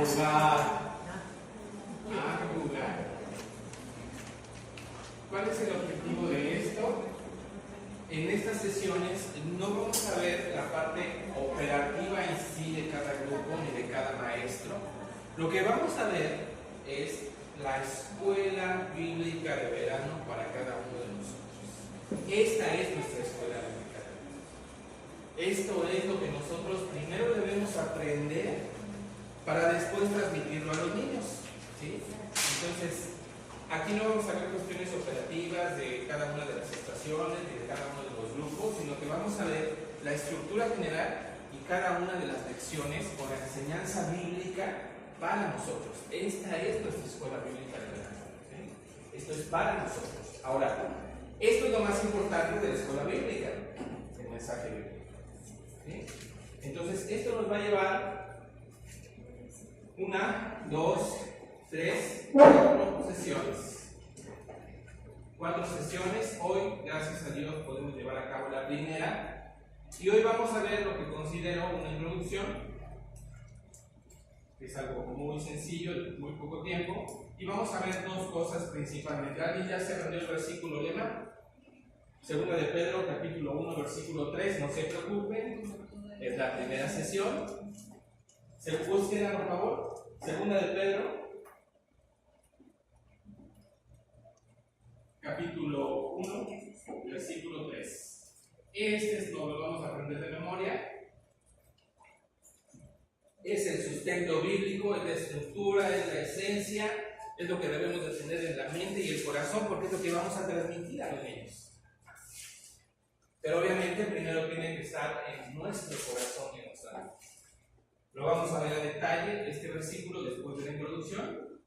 jugar. A jugar. ¿Cuál es el objetivo de esto? En estas sesiones no vamos a ver la parte operativa en sí de cada grupo ni de cada maestro. Lo que vamos a ver es la escuela bíblica de verano para cada uno de nosotros. Esta es nuestra escuela bíblica de verano. Esto es lo que nosotros primero debemos aprender para después transmitirlo a los niños, ¿sí? Entonces, aquí no vamos a ver cuestiones operativas de cada una de las estaciones ni de cada uno de los grupos, sino que vamos a ver la estructura general y cada una de las lecciones con la enseñanza bíblica para nosotros. Esta es nuestra escuela bíblica de verano, ¿sí? Esto es para nosotros. Ahora, esto es lo más importante de la escuela bíblica, el mensaje bíblico, ¿sí? Entonces, esto nos va a llevar 1, 2, 3, 4 sesiones. 4 sesiones. Hoy, gracias a Dios, podemos llevar a cabo la primera. Y hoy vamos a ver lo que considero una introducción, que es algo muy sencillo, de muy poco tiempo. Y vamos a ver dos cosas principalmente. ¿Alguien ya se aprendió el versículo lema? Segunda de Pedro, capítulo 1, versículo 3. No se preocupen, es la primera sesión. ¿Se busquen, por favor? Segunda de Pedro, capítulo 1, versículo 3. Este es lo que vamos a aprender de memoria. Es el sustento bíblico, es la estructura, es la esencia, es lo que debemos de tener en la mente y el corazón, porque es lo que vamos a transmitir a los niños. Pero obviamente primero tiene que estar en nuestro corazón y en nuestra mente. Lo vamos a ver a detalle, este versículo, después de la introducción.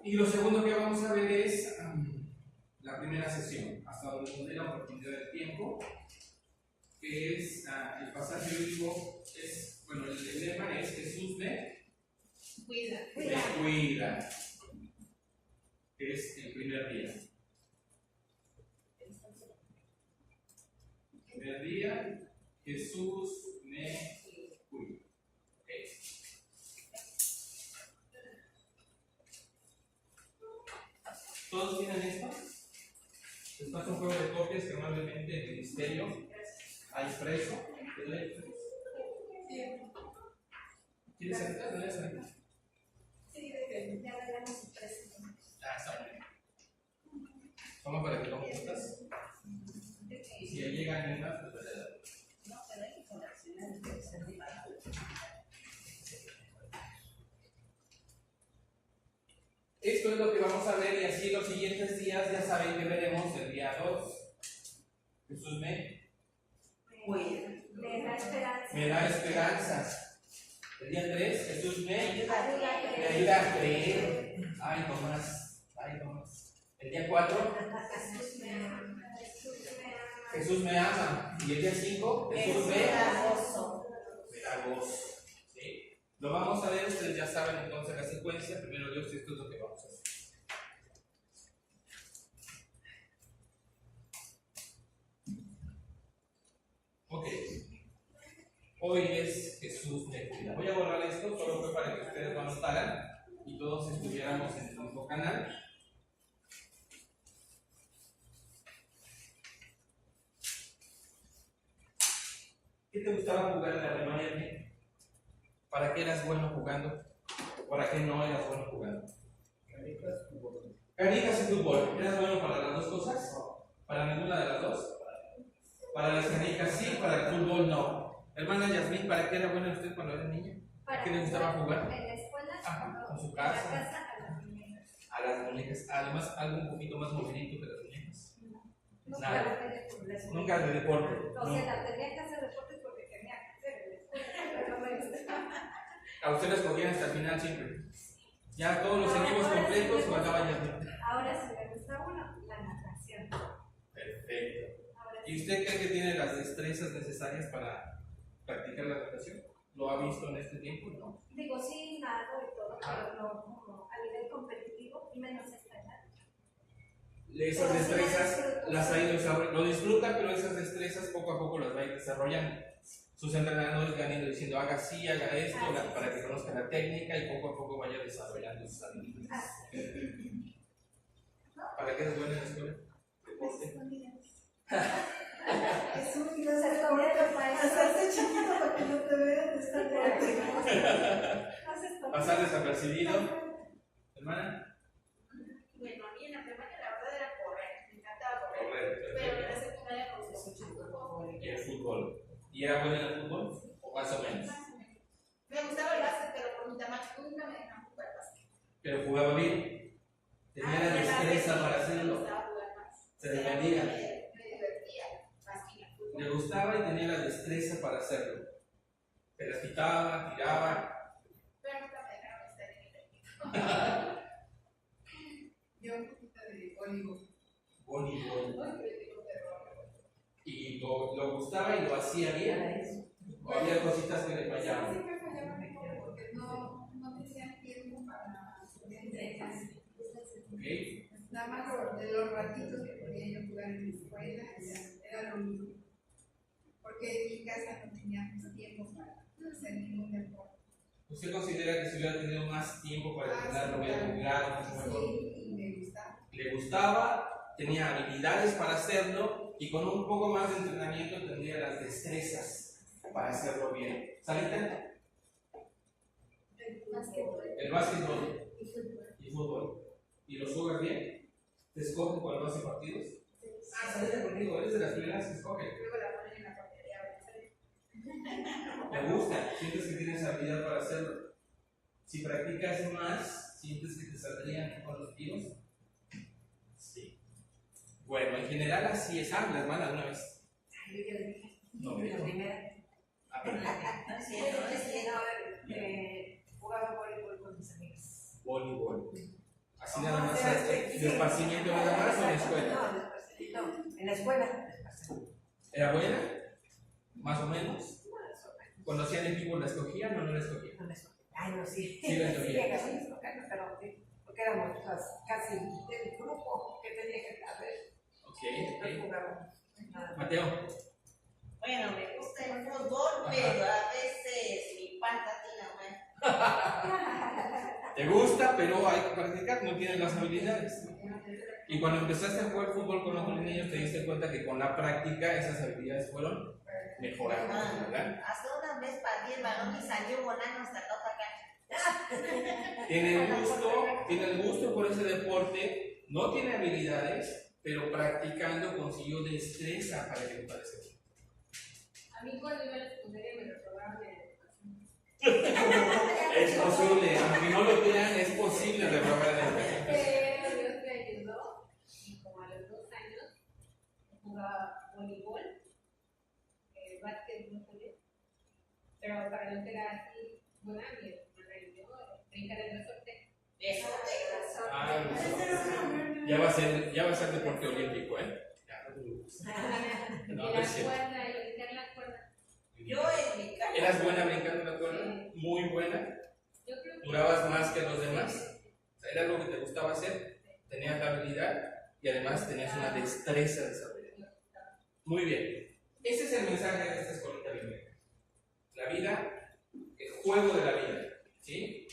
Y lo segundo que vamos a ver es la primera sesión, hasta donde nos dé la oportunidad del tiempo, que es el pasaje bíblico, bueno, el lema es Jesús me cuida, que es el primer día. El primer día, Jesús me cuida. Okay. ¿Todos tienen esto? Esto es un juego de copias que normalmente en el ministerio hay impreso. ¿Quieres aceptar? ¿No le aceptas? Sí, ya veremos impreso. Está bien. Vamos para que lo juntas. Si ya llegan en una, pues verdad. No, pero hay que coleccionar el tercer día. Esto es lo que vamos a ver y así los siguientes días ya saben que veremos el día 2. Jesús me da esperanza. Me da esperanza. El día 3, Jesús me ayuda a creer. Ay, no más. El día 4, Jesús me ama. Y el día 5, Jesús me da gozo. ¿Sí? Lo vamos a ver, ustedes ya saben entonces la secuencia. Primero Dios, esto es lo que vamos a hacer. Ok. Hoy es Jesús me cuida. Voy a borrar esto, solo fue para que ustedes lo anotaran y todos estuviéramos en el mismo canal. ¿Qué te gustaba jugar en la primaria? ¿Para qué eras bueno jugando? ¿Para qué no eras bueno jugando? Canicas y fútbol. ¿Eras bueno para las dos cosas? ¿Para ninguna de las dos? Para las canicas sí, para el fútbol no. Hermana Yasmín, ¿para qué era buena usted cuando era niña? ¿A qué le gustaba jugar? En la escuela, ajá, con su en la casa. casa a las muñecas. A las muñecas. Además, algo un poquito más movidito que las muñecas. Nunca de deporte. O sea, la tenía que hacer deportes porque tenía que hacer en la escuela, pero me gustaba. A ustedes cogían hasta el final siempre. Ya todos los equipos completos guardaban Yasmín. Ahora sí me gusta uno, la natación. Perfecto. ¿Y usted cree que tiene las destrezas necesarias para practicar la natación? ¿Lo ha visto en este tiempo? ¿No? Digo, sí, nado y todo, pero no como a nivel competitivo y menos esta edad. Esas destrezas las ha ido desarrollando. Lo disfruta, pero esas destrezas poco a poco las va a ir desarrollando. sus entrenadores van ido diciendo haga así, haga esto, para que conozca la técnica y poco a poco vaya desarrollando sus habilidades. ¿Para qué es buena en la escuela? Deporte. Es un hacerse chiquito para que no te vean, estar por aquí. Pasar desapercibido. ¿Hermana? Bueno, a mí en la primaria la verdad era correr, me encantaba correr. Correcto. Pero en la secundaria me gustó mucho el fútbol. Y el fútbol. ¿Y era buena en el fútbol? ¿O más o menos? Me gustaba el básquet, pero por mi tamaño nunca me dejaron jugar básquet. Pero jugaba bien. Tenía la destreza para hacerlo. Se defendía. Me divertía, más que el fútbol. Le gustaba y tenía la destreza para hacerlo. Se las quitaba, tiraba. Pero nunca me dejaron estar en el equipo. Yo un poquito de voleibol. Voleibol. Muy crítico, pero Y lo gustaba y lo hacía bien. O había cositas que le fallaban. Siempre fallaba mejor porque no tenía tiempo para entrenar. ¿Ok? Nada más de los ratitos que podía yo jugar en la escuela, era lo único. Porque en mi casa no teníamos tiempo para hacer ningún deporte. ¿Usted considera que si hubiera tenido más tiempo para entrenar lo hubiera logrado mucho mejor? Sí, y me gustaba. Le gustaba, tenía habilidades para hacerlo y con un poco más de entrenamiento tendría las destrezas para hacerlo bien. ¿Salita? El básquetbol y fútbol. ¿Y los juegas bien? ¿Te escogen cuando hacen partidos? Salita conmigo, eres de las primeras que escogen. luego la ponen en la portería. ¿Te gusta? ¿Sientes que tienes habilidad para hacerlo? Si practicas más, ¿sientes que te saldrían mejor los tiros? Sí. Bueno, en general así es. La hermana alguna vez. No, me dijo. Jugaba voleibol con mis amigas. Voleibol. Así nada más, de esparcimiento nada más o en la escuela. No, en la escuela. ¿Era buena? ¿Más o menos? Cuando hacían equipo, ¿la escogían o no la escogían? Ay, no, sí. Sí, la escogían. Pero porque éramos casi del grupo que tenía que haber. Ok. Jugábamos. Mateo. Bueno, me gusta el fútbol, pero a veces mi patatina, bueno. ¿Te gusta? Pero hay que practicar, no tienes las habilidades. Y cuando empezaste a jugar fútbol con otros niños, te diste cuenta que con la práctica esas habilidades fueron mejorando, ¿verdad? Hasta una vez partí el balón y salió volando hasta la otra cancha. Tiene el gusto por ese deporte, no tiene habilidades, pero practicando consiguió destreza para que le parezca. A mí cuando iba a la secundaria me lo probaron en la educación. Es posible, aunque no lo crean, es posible reprobar la educación. Pero Dios me ayudó y como a los 2 años jugaba voleibol, básquet no sabía, pero para no ser así, buena mi hermana y yo, brincar el resorte. Eso, Ah, ya va a ser deporte olímpico, ¿eh? No, y no es cierto. brincar la cuerda. Yo en mi casa. ¿Eras buena brincando la cuerda? Muy buena. Yo creo que ¿Durabas más que los demás? O sea, ¿era algo que te gustaba hacer? ¿Tenías la habilidad? Y además tenías una destreza desarrollada. Muy bien. Ese es el mensaje de esta escuelita bíblica. La vida, el juego de la vida. ¿Sí?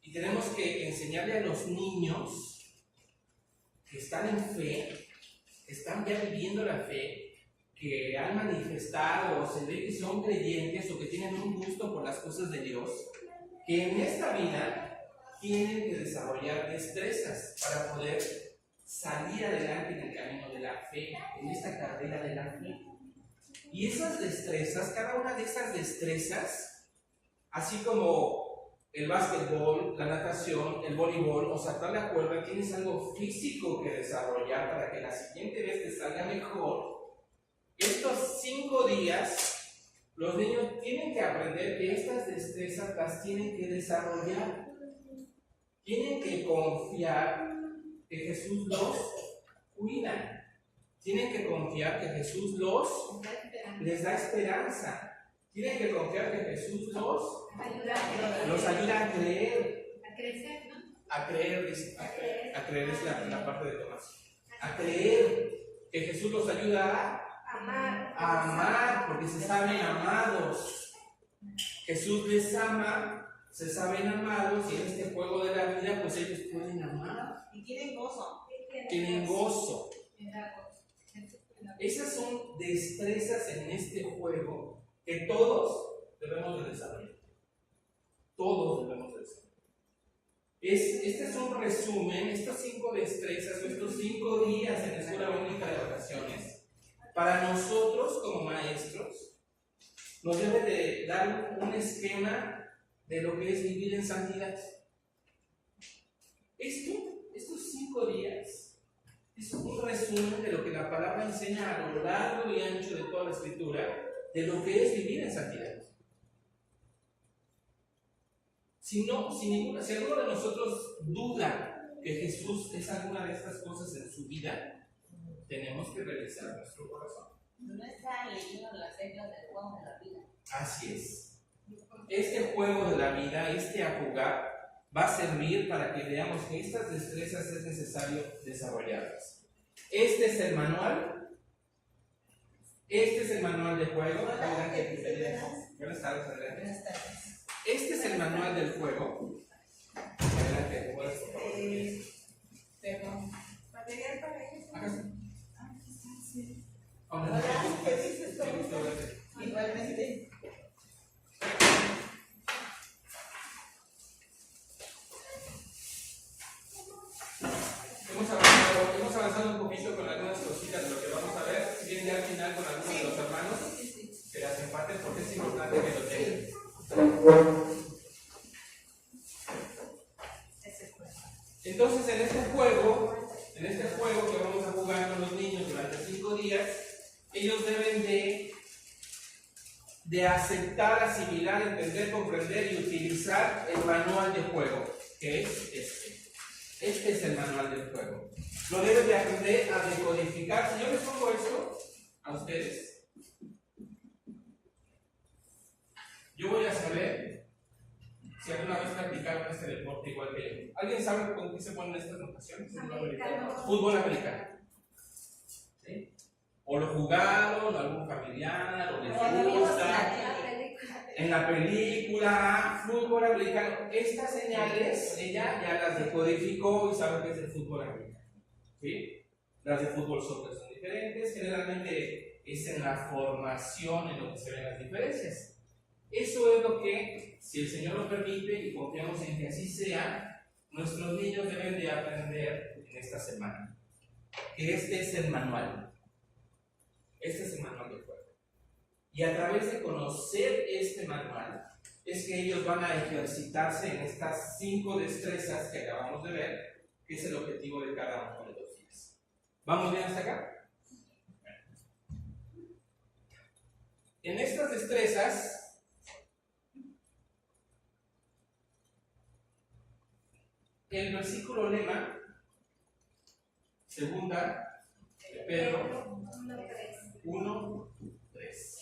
Y tenemos que enseñarle a los niños que están en fe, que están ya viviendo la fe, que han manifestado o se ve que son creyentes o que tienen un gusto por las cosas de Dios, que en esta vida tienen que desarrollar destrezas para poder salir adelante en el camino de la fe, en esta carrera de la fe. Y esas destrezas, cada una de esas destrezas, así como el básquetbol, la natación, el voleibol o saltar la cuerda, tienes algo físico que desarrollar para que la siguiente vez te salga mejor. Estos 5 días, los niños tienen que aprender que estas destrezas las tienen que desarrollar. Tienen que confiar que Jesús los cuida. Tienen que confiar que Jesús les da esperanza. Tienen que confiar que Jesús los ayuda a creer. a crecer, ¿no? A creer, dice. A creer es la parte de Tomás. A creer que Jesús los ayuda a amar, porque porque se saben amados. Jesús les ama, se saben amados, y en este juego de la vida, pues ellos pueden amar. Y tienen gozo. Tienen gozo. Esas son destrezas en este juego que todos debemos de desarrollar. Todos debemos de desarrollar. Este es un resumen, estas 5 destrezas o estos 5 días en la escuela única de vacaciones, para nosotros como maestros, nos debe de dar un esquema de lo que es vivir en santidad. Estos 5 días es un resumen de lo que la palabra enseña a lo largo y ancho de toda la escritura, de lo que es vivir en santidad. Si alguno de nosotros duda que Jesús es alguna de estas cosas en su vida, tenemos que revisar nuestro corazón. No está leyendo las reglas del juego de la vida. Así es. Este juego de la vida, a jugar, va a servir para que veamos que estas destrezas es necesario desarrollarlas. Este es el manual. Este es el manual de juego. Buenas tardes, adelante. Buenas tardes. Este es el manual del juego. Adelante, Perdón. Material para ellos. Hola, ¿qué dices tú? Igualmente. Hemos avanzado un poquito con algunas cositas de lo que vamos a ver. Si bien ya al final con algunos de los hermanos, que las empaten porque es importante que lo tengan. Entonces en este juego que vamos a jugar con los niños durante 5 días, ellos deben de aceptar, asimilar, entender, comprender y utilizar el manual de juego, que es este. Este es el manual del juego. Lo deben de aprender a decodificar. Si yo les pongo esto a ustedes, yo voy a saber si alguna vez practicaron este deporte igual que yo. ¿Alguien sabe con qué se ponen estas notaciones? Fútbol americano. ¿Sí? O lo jugaron, o algún familiar, o les gusta. En la película, fútbol americano. Estas señales, ella ya las decodificó y sabe que es el fútbol americano. ¿Sí? Las de fútbol soccer son diferentes. Generalmente es en la formación en lo que se ven las diferencias. Eso es lo que, si el Señor lo permite y confiamos en que así sea, nuestros niños deben de aprender en esta semana. Que este es el manual. Este es el manual del juego. Y a través de conocer este manual, es que ellos van a ejercitarse en estas 5 destrezas que acabamos de ver, que es el objetivo de cada uno de los días. ¿Vamos bien hasta acá? En estas destrezas, el versículo lema, segunda de Pedro 1:3.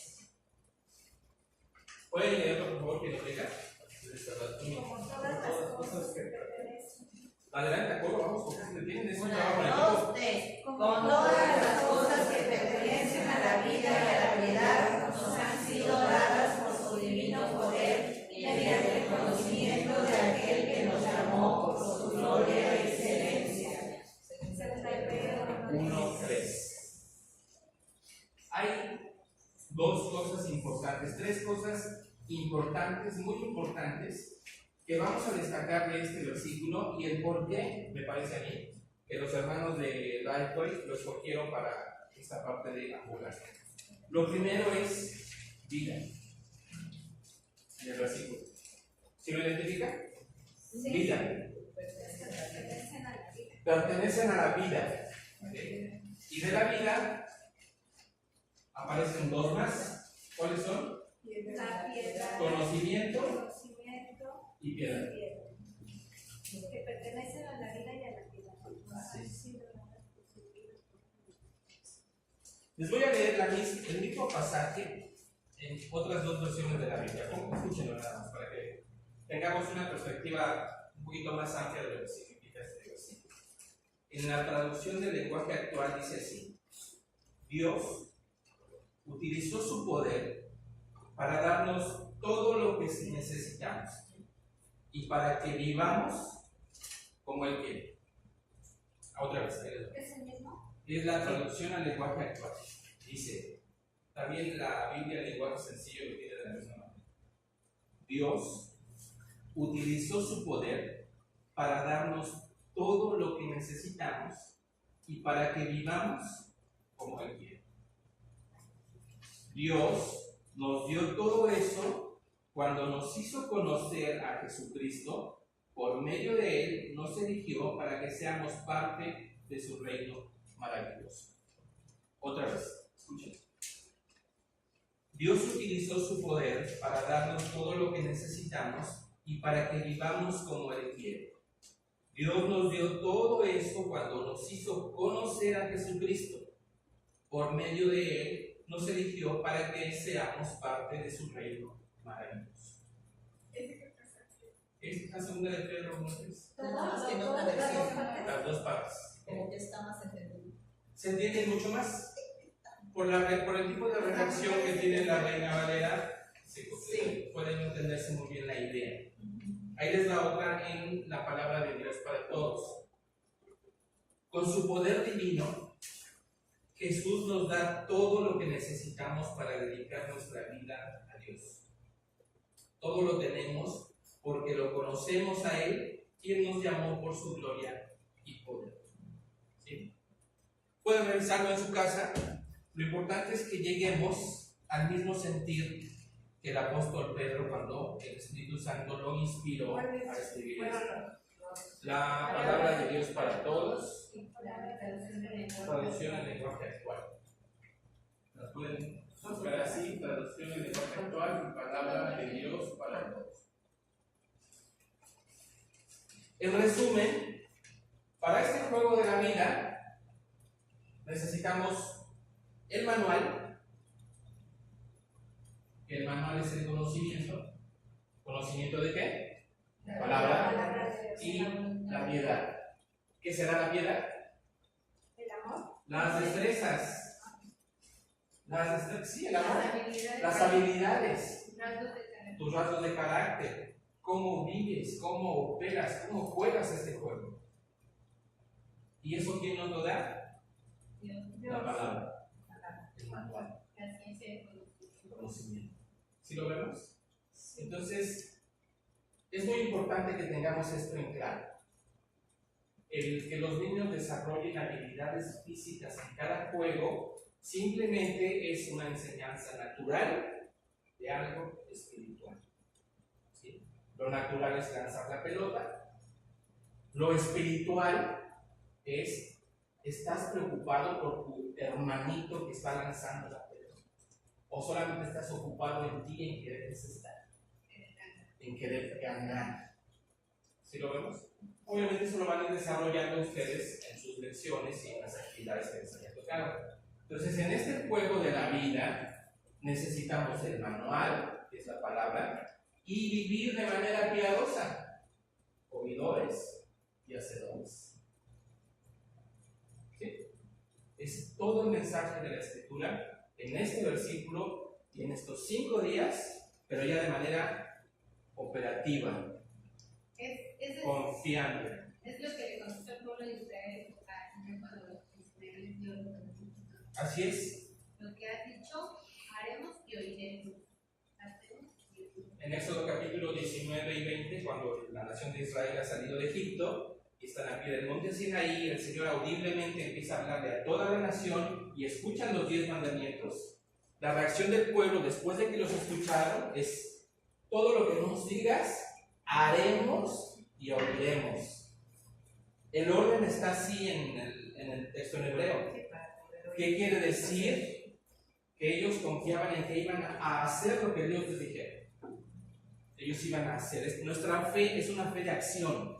¿Pueden leerlo, por favor, que lo diga? Adelante, de acuerdo, vamos, porque si tienen ese trabajo en equipo. 2, 3. Con todas las cosas que pertenecen a la vida y a la piedad nos han sido dadas por su divino poder mediante el conocimiento de aquel que nos llamó por su gloria y excelencia. 1:3. Hay 2 cosas importantes, 3 cosas importantes, muy importantes, que vamos a destacar de este versículo y el por qué, me parece a mí, que los hermanos de Lifeway lo escogieron para esta parte de la jugar. Lo primero es vida, en el versículo. ¿Sí lo identifica? Sí. Vida. Pertenecen a la vida. ¿Okay? Y de la vida aparecen 2 más. ¿Cuáles son? Conocimiento y piedad. Que pertenecen a la vida y a la piedad. Les voy a leer el mismo pasaje en otras 2 versiones de la Biblia. Escúchenlo nada más para que tengamos una perspectiva un poquito más amplia de lo que significa este versículo. En la traducción del lenguaje actual dice así: Dios utilizó su poder para darnos todo lo que necesitamos y para que vivamos como Él quiere. Otra vez, ¿Es el mismo? es la traducción al lenguaje actual. Dice, también la Biblia, el lenguaje sencillo, lo tiene de la misma manera. Dios utilizó su poder para darnos todo lo que necesitamos y para que vivamos como Él quiere. Dios nos dio todo eso cuando nos hizo conocer a Jesucristo. Por medio de Él nos eligió para que seamos parte de su reino maravilloso. Otra vez, escuchen. Dios utilizó su poder para darnos todo lo que necesitamos y para que vivamos como Él quiere. Dios nos dio todo eso cuando nos hizo conocer a Jesucristo. Por medio de Él nos eligió para que seamos parte de su reino maravilloso. Esta es la segunda de Pedro 1:3. Nada más que en otra versión. Las dos partes. Como que está más entendido. ¿Se entiende mucho más? Por el tipo de redacción que tiene la Reina Valera, pueden entenderse muy bien la idea. Ahí les la otra en la palabra de Dios para todos. Con su poder divino, Jesús nos da todo lo que necesitamos para dedicar nuestra vida a Dios. Todo lo tenemos porque lo conocemos a Él, quien nos llamó por su gloria y poder. ¿Sí? Pueden revisarlo en su casa. Lo importante es que lleguemos al mismo sentir que el apóstol Pedro cuando el Espíritu Santo lo inspiró a escribir esto. La palabra de Dios para todos, traducción en lenguaje actual. Las pueden buscar así, traducción en lenguaje actual, palabra de Dios para todos. En resumen, para este juego de la vida necesitamos el manual. El manual es el conocimiento. ¿Conocimiento de qué? La palabra y la piedad. ¿Qué será la piedad? ¿El amor? Las destrezas. Sí, el amor. habilidades. Las habilidades. Rasgos de carácter. Tus rasgos de carácter. Cómo vives, cómo operas, cómo juegas este juego. ¿Y eso quién nos lo da? Dios. La palabra. El manual. La ciencia del Conocimiento. ¿Sí lo vemos? Entonces, es muy importante que tengamos esto en claro. El que los niños desarrollen habilidades físicas en cada juego simplemente es una enseñanza natural de algo espiritual. ¿Sí? Lo natural es lanzar la pelota. Lo espiritual es, estás preocupado por tu hermanito que está lanzando la pelota. O solamente estás ocupado en ti, en querer estar, en querer ganar. ¿Sí lo vemos? Obviamente eso lo van a ir desarrollando ustedes en sus lecciones y en las actividades que les haya tocado. Entonces, en este juego de la vida necesitamos el manual, que es la palabra, y vivir de manera piadosa, oidores y hacedores. ¿Sí? Es todo el mensaje de la Escritura en este versículo y en estos 5 días, pero ya de manera operativa, confiable. Es lo que le contestó el pueblo de Israel cuando Israel dio lo que necesitó. Así es. Lo que has dicho, haremos y oiremos. Hacemos y oiremos. En Éxodo capítulo 19 y 20, cuando la nación de Israel ha salido de Egipto y están a pie del monte Sinaí, el Señor audiblemente empieza a hablarle a toda la nación y escuchan los 10 mandamientos. La reacción del pueblo después de que los escucharon es: todo lo que nos digas, haremos y oiremos. El orden está así en el texto en hebreo. ¿Qué quiere decir? Que ellos confiaban en que iban a hacer lo que Dios les dijera. Ellos iban a hacer. Nuestra fe es una fe de acción.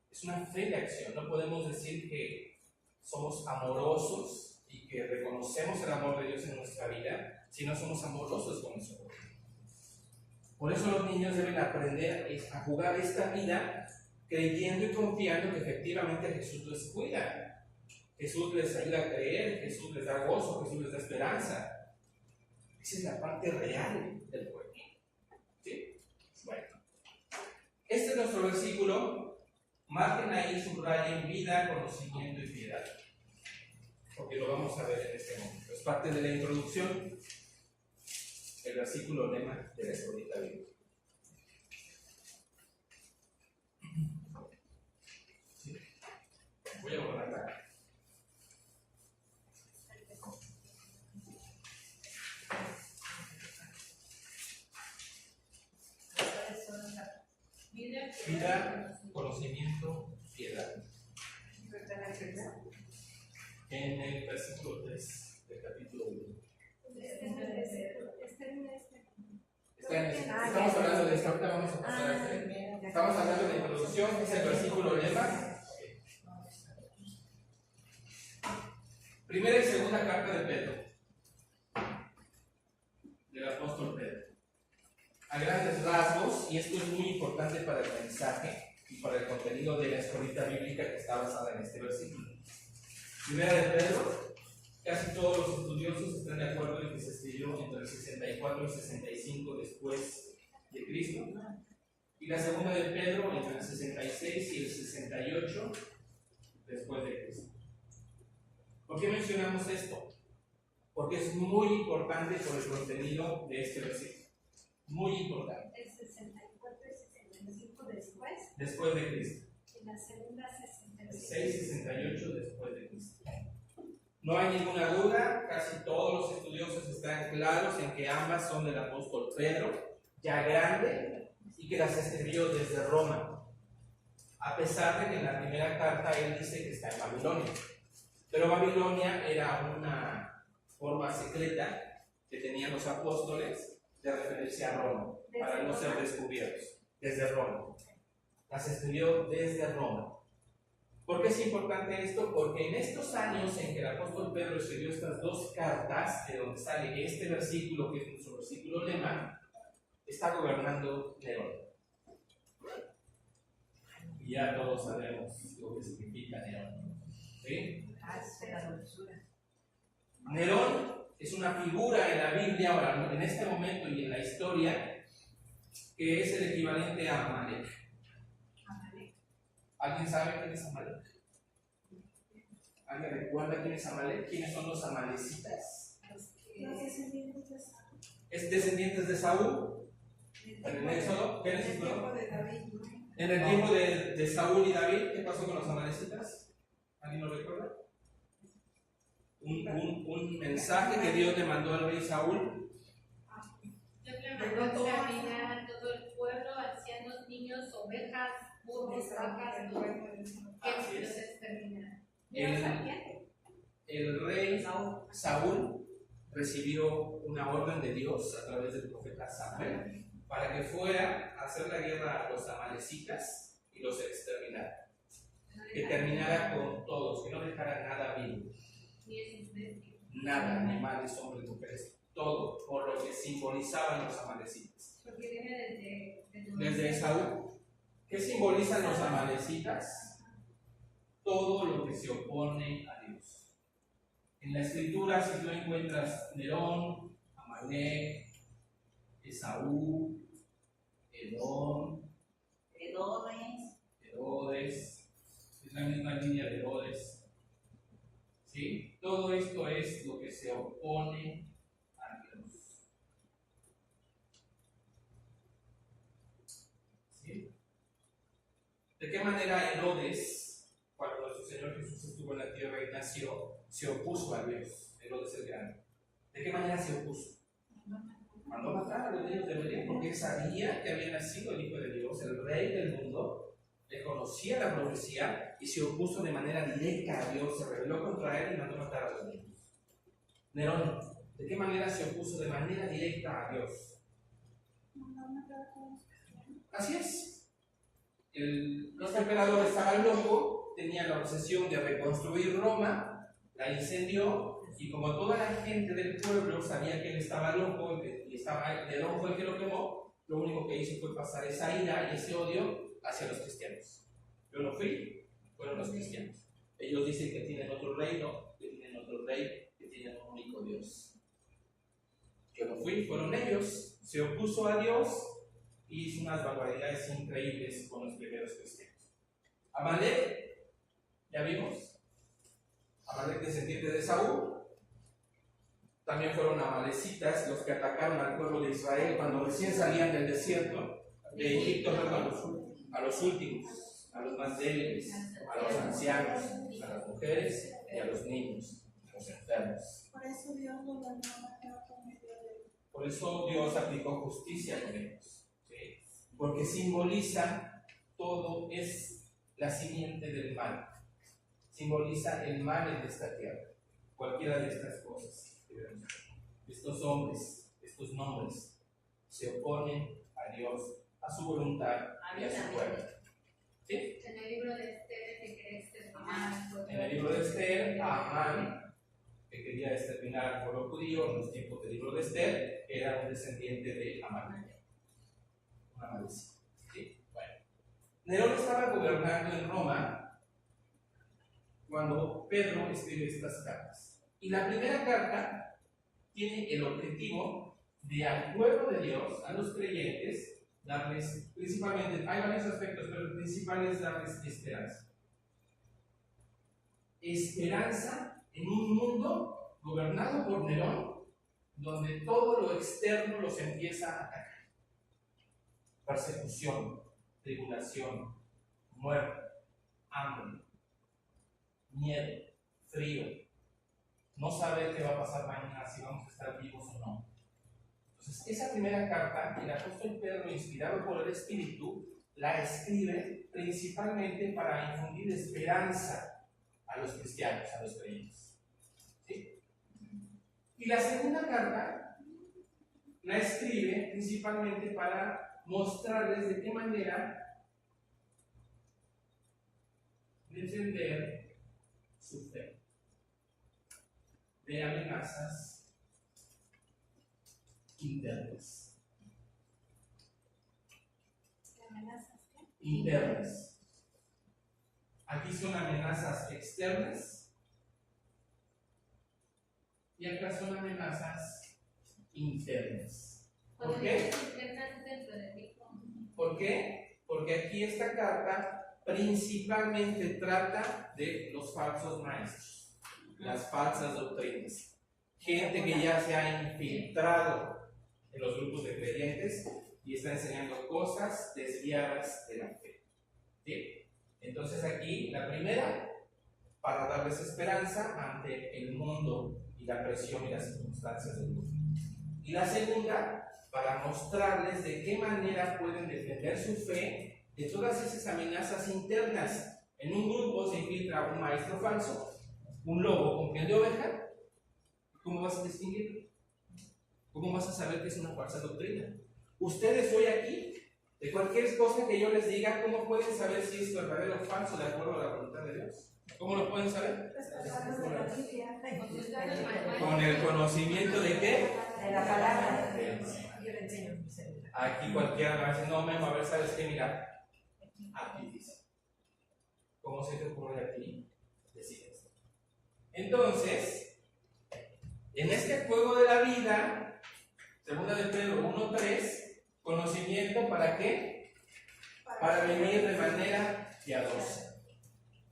Es una fe de acción. No podemos decir que somos amorosos y que reconocemos el amor de Dios en nuestra vida si no somos amorosos con nosotros. Por eso los niños deben aprender a jugar esta vida creyendo y confiando que efectivamente Jesús los cuida. Jesús les ayuda a creer, Jesús les da gozo, Jesús les da esperanza. Esa es la parte real del pueblo. ¿Sí? Bueno, este es nuestro versículo. Marquen ahí, subrayen vida, conocimiento y piedad, porque lo vamos a ver en este momento. Es parte de la introducción, el versículo lema de la escuelita bíblica. ¿Sí? Voy a borrar acá. Vida, conocimiento, piedad. En el versículo 3 del capítulo 1. Estamos hablando de esto, ahorita vamos a pasar a este. Estamos hablando de la introducción, es el versículo lema. Primera y segunda carta de Pedro, del apóstol Pedro. A grandes rasgos, y esto es muy importante para el mensaje y para el contenido de la escuelita bíblica que está basada en este versículo. Primera de Pedro, casi todos los estudiosos están de acuerdo en que se escribió entre el 64 y 65 después de Cristo. Y la segunda de Pedro entre el 66 y el 68 después de Cristo. ¿Por qué mencionamos esto? Porque es muy importante por el contenido de este versículo. Muy importante. El 64 y 65 después. Después de Cristo. Y la segunda 66. 6 y 68 después de Cristo. No hay ninguna duda, casi todos los estudiosos están claros en que ambas son del apóstol Pedro, ya grande, y que las escribió desde Roma. A pesar de que en la primera carta él dice que está en Babilonia. Pero Babilonia era una forma secreta que tenían los apóstoles de referirse a Roma, para no ser descubiertos, desde Roma. Las escribió desde Roma. ¿Por qué es importante esto? Porque en estos años en que el apóstol Pedro escribió estas dos cartas, de donde sale este versículo, que es nuestro versículo lema, está gobernando Nerón. Y ya todos sabemos lo que significa Nerón. ¿Sí? Nerón es una figura en la Biblia, ahora en este momento y en la historia, que es el equivalente a Amalek. ¿Alguien sabe quién es Amalek? ¿Alguien recuerda quién es Amalek? ¿Quiénes son los amalecitas? ¿Es descendientes de Saúl? En el Éxodo, Génesis, ¿no? En el tiempo de Saúl y David, ¿qué pasó con los amalecitas? ¿Alguien lo recuerda? Un mensaje que Dios le mandó al rey Saúl. Dios le mandó a exterminar a todo el pueblo, ancianos, niños, ovejas, burros, vacas, que los exterminaron. El rey Saúl recibió una orden de Dios a través del profeta Samuel para que fuera a hacer la guerra a los amalecitas y los exterminara. Que terminara con todos, que no dejara nada vivo. Nada, animales, hombres, mujeres, todo, por lo que simbolizaban los amalecitas. Porque viene Desde Esaú. ¿Qué simbolizan los amalecitas? Todo lo que se opone a Dios. En la escritura, si tú encuentras Nerón, Amalek, Esaú, Edom, Herodes, es la misma línea de Herodes. ¿Sí? Todo esto es lo que se opone a Dios. ¿Sí? ¿De qué manera Herodes, cuando nuestro Señor Jesús estuvo en la tierra y nació, se opuso a Dios? Herodes el Grande. ¿De qué manera se opuso? Mandó matar a los niños de Belén porque él sabía que había nacido el Hijo de Dios, el Rey del mundo, le conocía la profecía y se opuso de manera directa a Dios, se rebeló contra él y mandó matar a los niños. Nerón, ¿de qué manera se opuso de manera directa a Dios? Así es. Los emperadores estaban locos, tenían la obsesión de reconstruir Roma, la incendió, y como toda la gente del pueblo sabía que él estaba loco y Nerón fue el que lo quemó, lo único que hizo fue pasar esa ira y ese odio hacia los cristianos. Yo no fui, fueron los cristianos. Ellos dicen que tienen otro reino, que tienen otro rey, que tienen un único Dios. Yo no fui, fueron ellos. Se opuso a Dios y hizo unas barbaridades increíbles con los primeros cristianos. Amalek, ya vimos. Amalek descendiente de Saúl. También fueron amalecitas los que atacaron al pueblo de Israel cuando recién salían del desierto de Egipto, a los últimos, a los más débiles, a los ancianos, a las mujeres y a los niños, a los enfermos. Por eso Dios lo mandó a matar por medio de... Por eso Dios aplicó justicia con ellos, ¿sí? Porque simboliza todo, es la simiente del mal, simboliza el mal en esta tierra, cualquiera de estas cosas. Estos hombres, estos nombres, se oponen a Dios, a su voluntad y a su pueblo. ¿Sí? En el libro de Esther que quería exterminar. En el libro de Esther, Amán, que quería exterminar al pueblo judío en los tiempos del libro de Esther, era un descendiente de Amán. Una maldición. ¿Sí? Bueno. Nerón estaba gobernando en Roma cuando Pedro escribe estas cartas. Y la primera carta tiene el objetivo de al pueblo de Dios, a los creyentes, darles, principalmente, hay varios aspectos, pero el principal es darles esperanza. Esperanza en un mundo gobernado por Nerón, donde todo lo externo los empieza a atacar. Persecución, tribulación, muerte, hambre, miedo, frío. No saber qué va a pasar mañana, si vamos a estar vivos o no. Entonces, esa primera carta, el apóstol Pedro, inspirado por el Espíritu, la escribe principalmente para infundir esperanza a los cristianos, a los creyentes. ¿Sí? Y la segunda carta la escribe principalmente para mostrarles de qué manera defender su fe de amenazas internas. ¿Amenazas qué? Internas. Aquí son amenazas externas y acá son amenazas internas. ¿Por qué? ¿Por qué? Porque aquí esta carta principalmente trata de los falsos maestros, las falsas doctrinas, gente que ya se ha infiltrado en los grupos de creyentes y está enseñando cosas desviadas de la fe. ¿Sí? Entonces aquí la primera, para darles esperanza ante el mundo y la presión y las circunstancias del mundo. Y la segunda, para mostrarles de qué manera pueden defender su fe de todas esas amenazas internas. En un grupo se infiltra un maestro falso, un lobo con piel de oveja. ¿Cómo vas a distinguirlo? ¿Cómo vas a saber que es una falsa doctrina? Ustedes hoy aquí, de cualquier cosa que yo les diga, ¿cómo pueden saber si es verdadero o falso de acuerdo a la voluntad de Dios? ¿Cómo lo pueden saber? Con el conocimiento de qué? De la palabra. Yo le enseño mi celular. Aquí cualquiera me va a decir, no, Memo, a ver, ¿sabes qué? Mira, aquí dice. ¿Cómo se te ocurre a ti decir esto? Entonces, en este juego de la vida, segunda de Pedro 1:3, conocimiento ¿para qué? Para vivir de manera piadosa.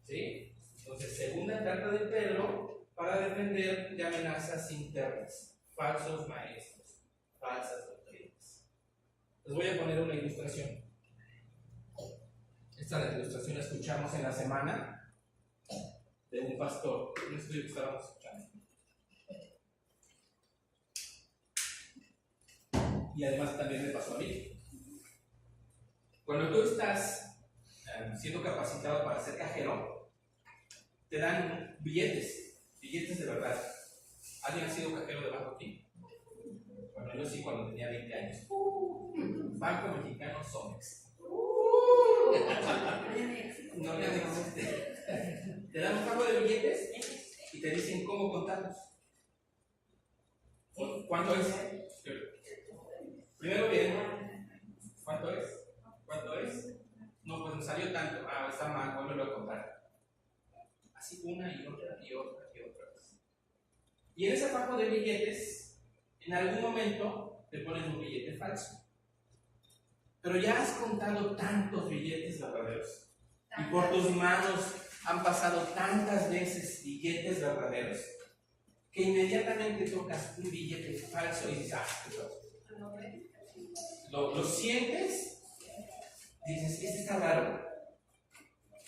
¿Sí? Entonces, segunda carta de Pedro para defender de amenazas internas, falsos maestros, falsas doctrinas. Les voy a poner una ilustración. Esta ilustración la escuchamos en la semana de un pastor, un estudio que estábamos escuchando. Y además también me pasó a mí. Cuando tú estás siendo capacitado para ser cajero, te dan billetes de verdad. ¿Alguien ha sido cajero de Banco aquí? Bueno, yo sí cuando tenía 20 años. Banco Mexicano Somex. No le existe. Te dan un pago de billetes y te dicen cómo contarlos. ¿Cuánto es? Primero bien, ¿cuánto es? ¿Cuánto es? No, pues me salió tanto. Ah, está mal, vuélvelo a contar. Así una y otra y otra y otra vez. Y en ese fajo de billetes, en algún momento te ponen un billete falso. Pero ya has contado tantos billetes verdaderos. Y por tus manos han pasado tantas veces billetes verdaderos que inmediatamente tocas un billete falso y dices, lo sientes, dices, este está raro.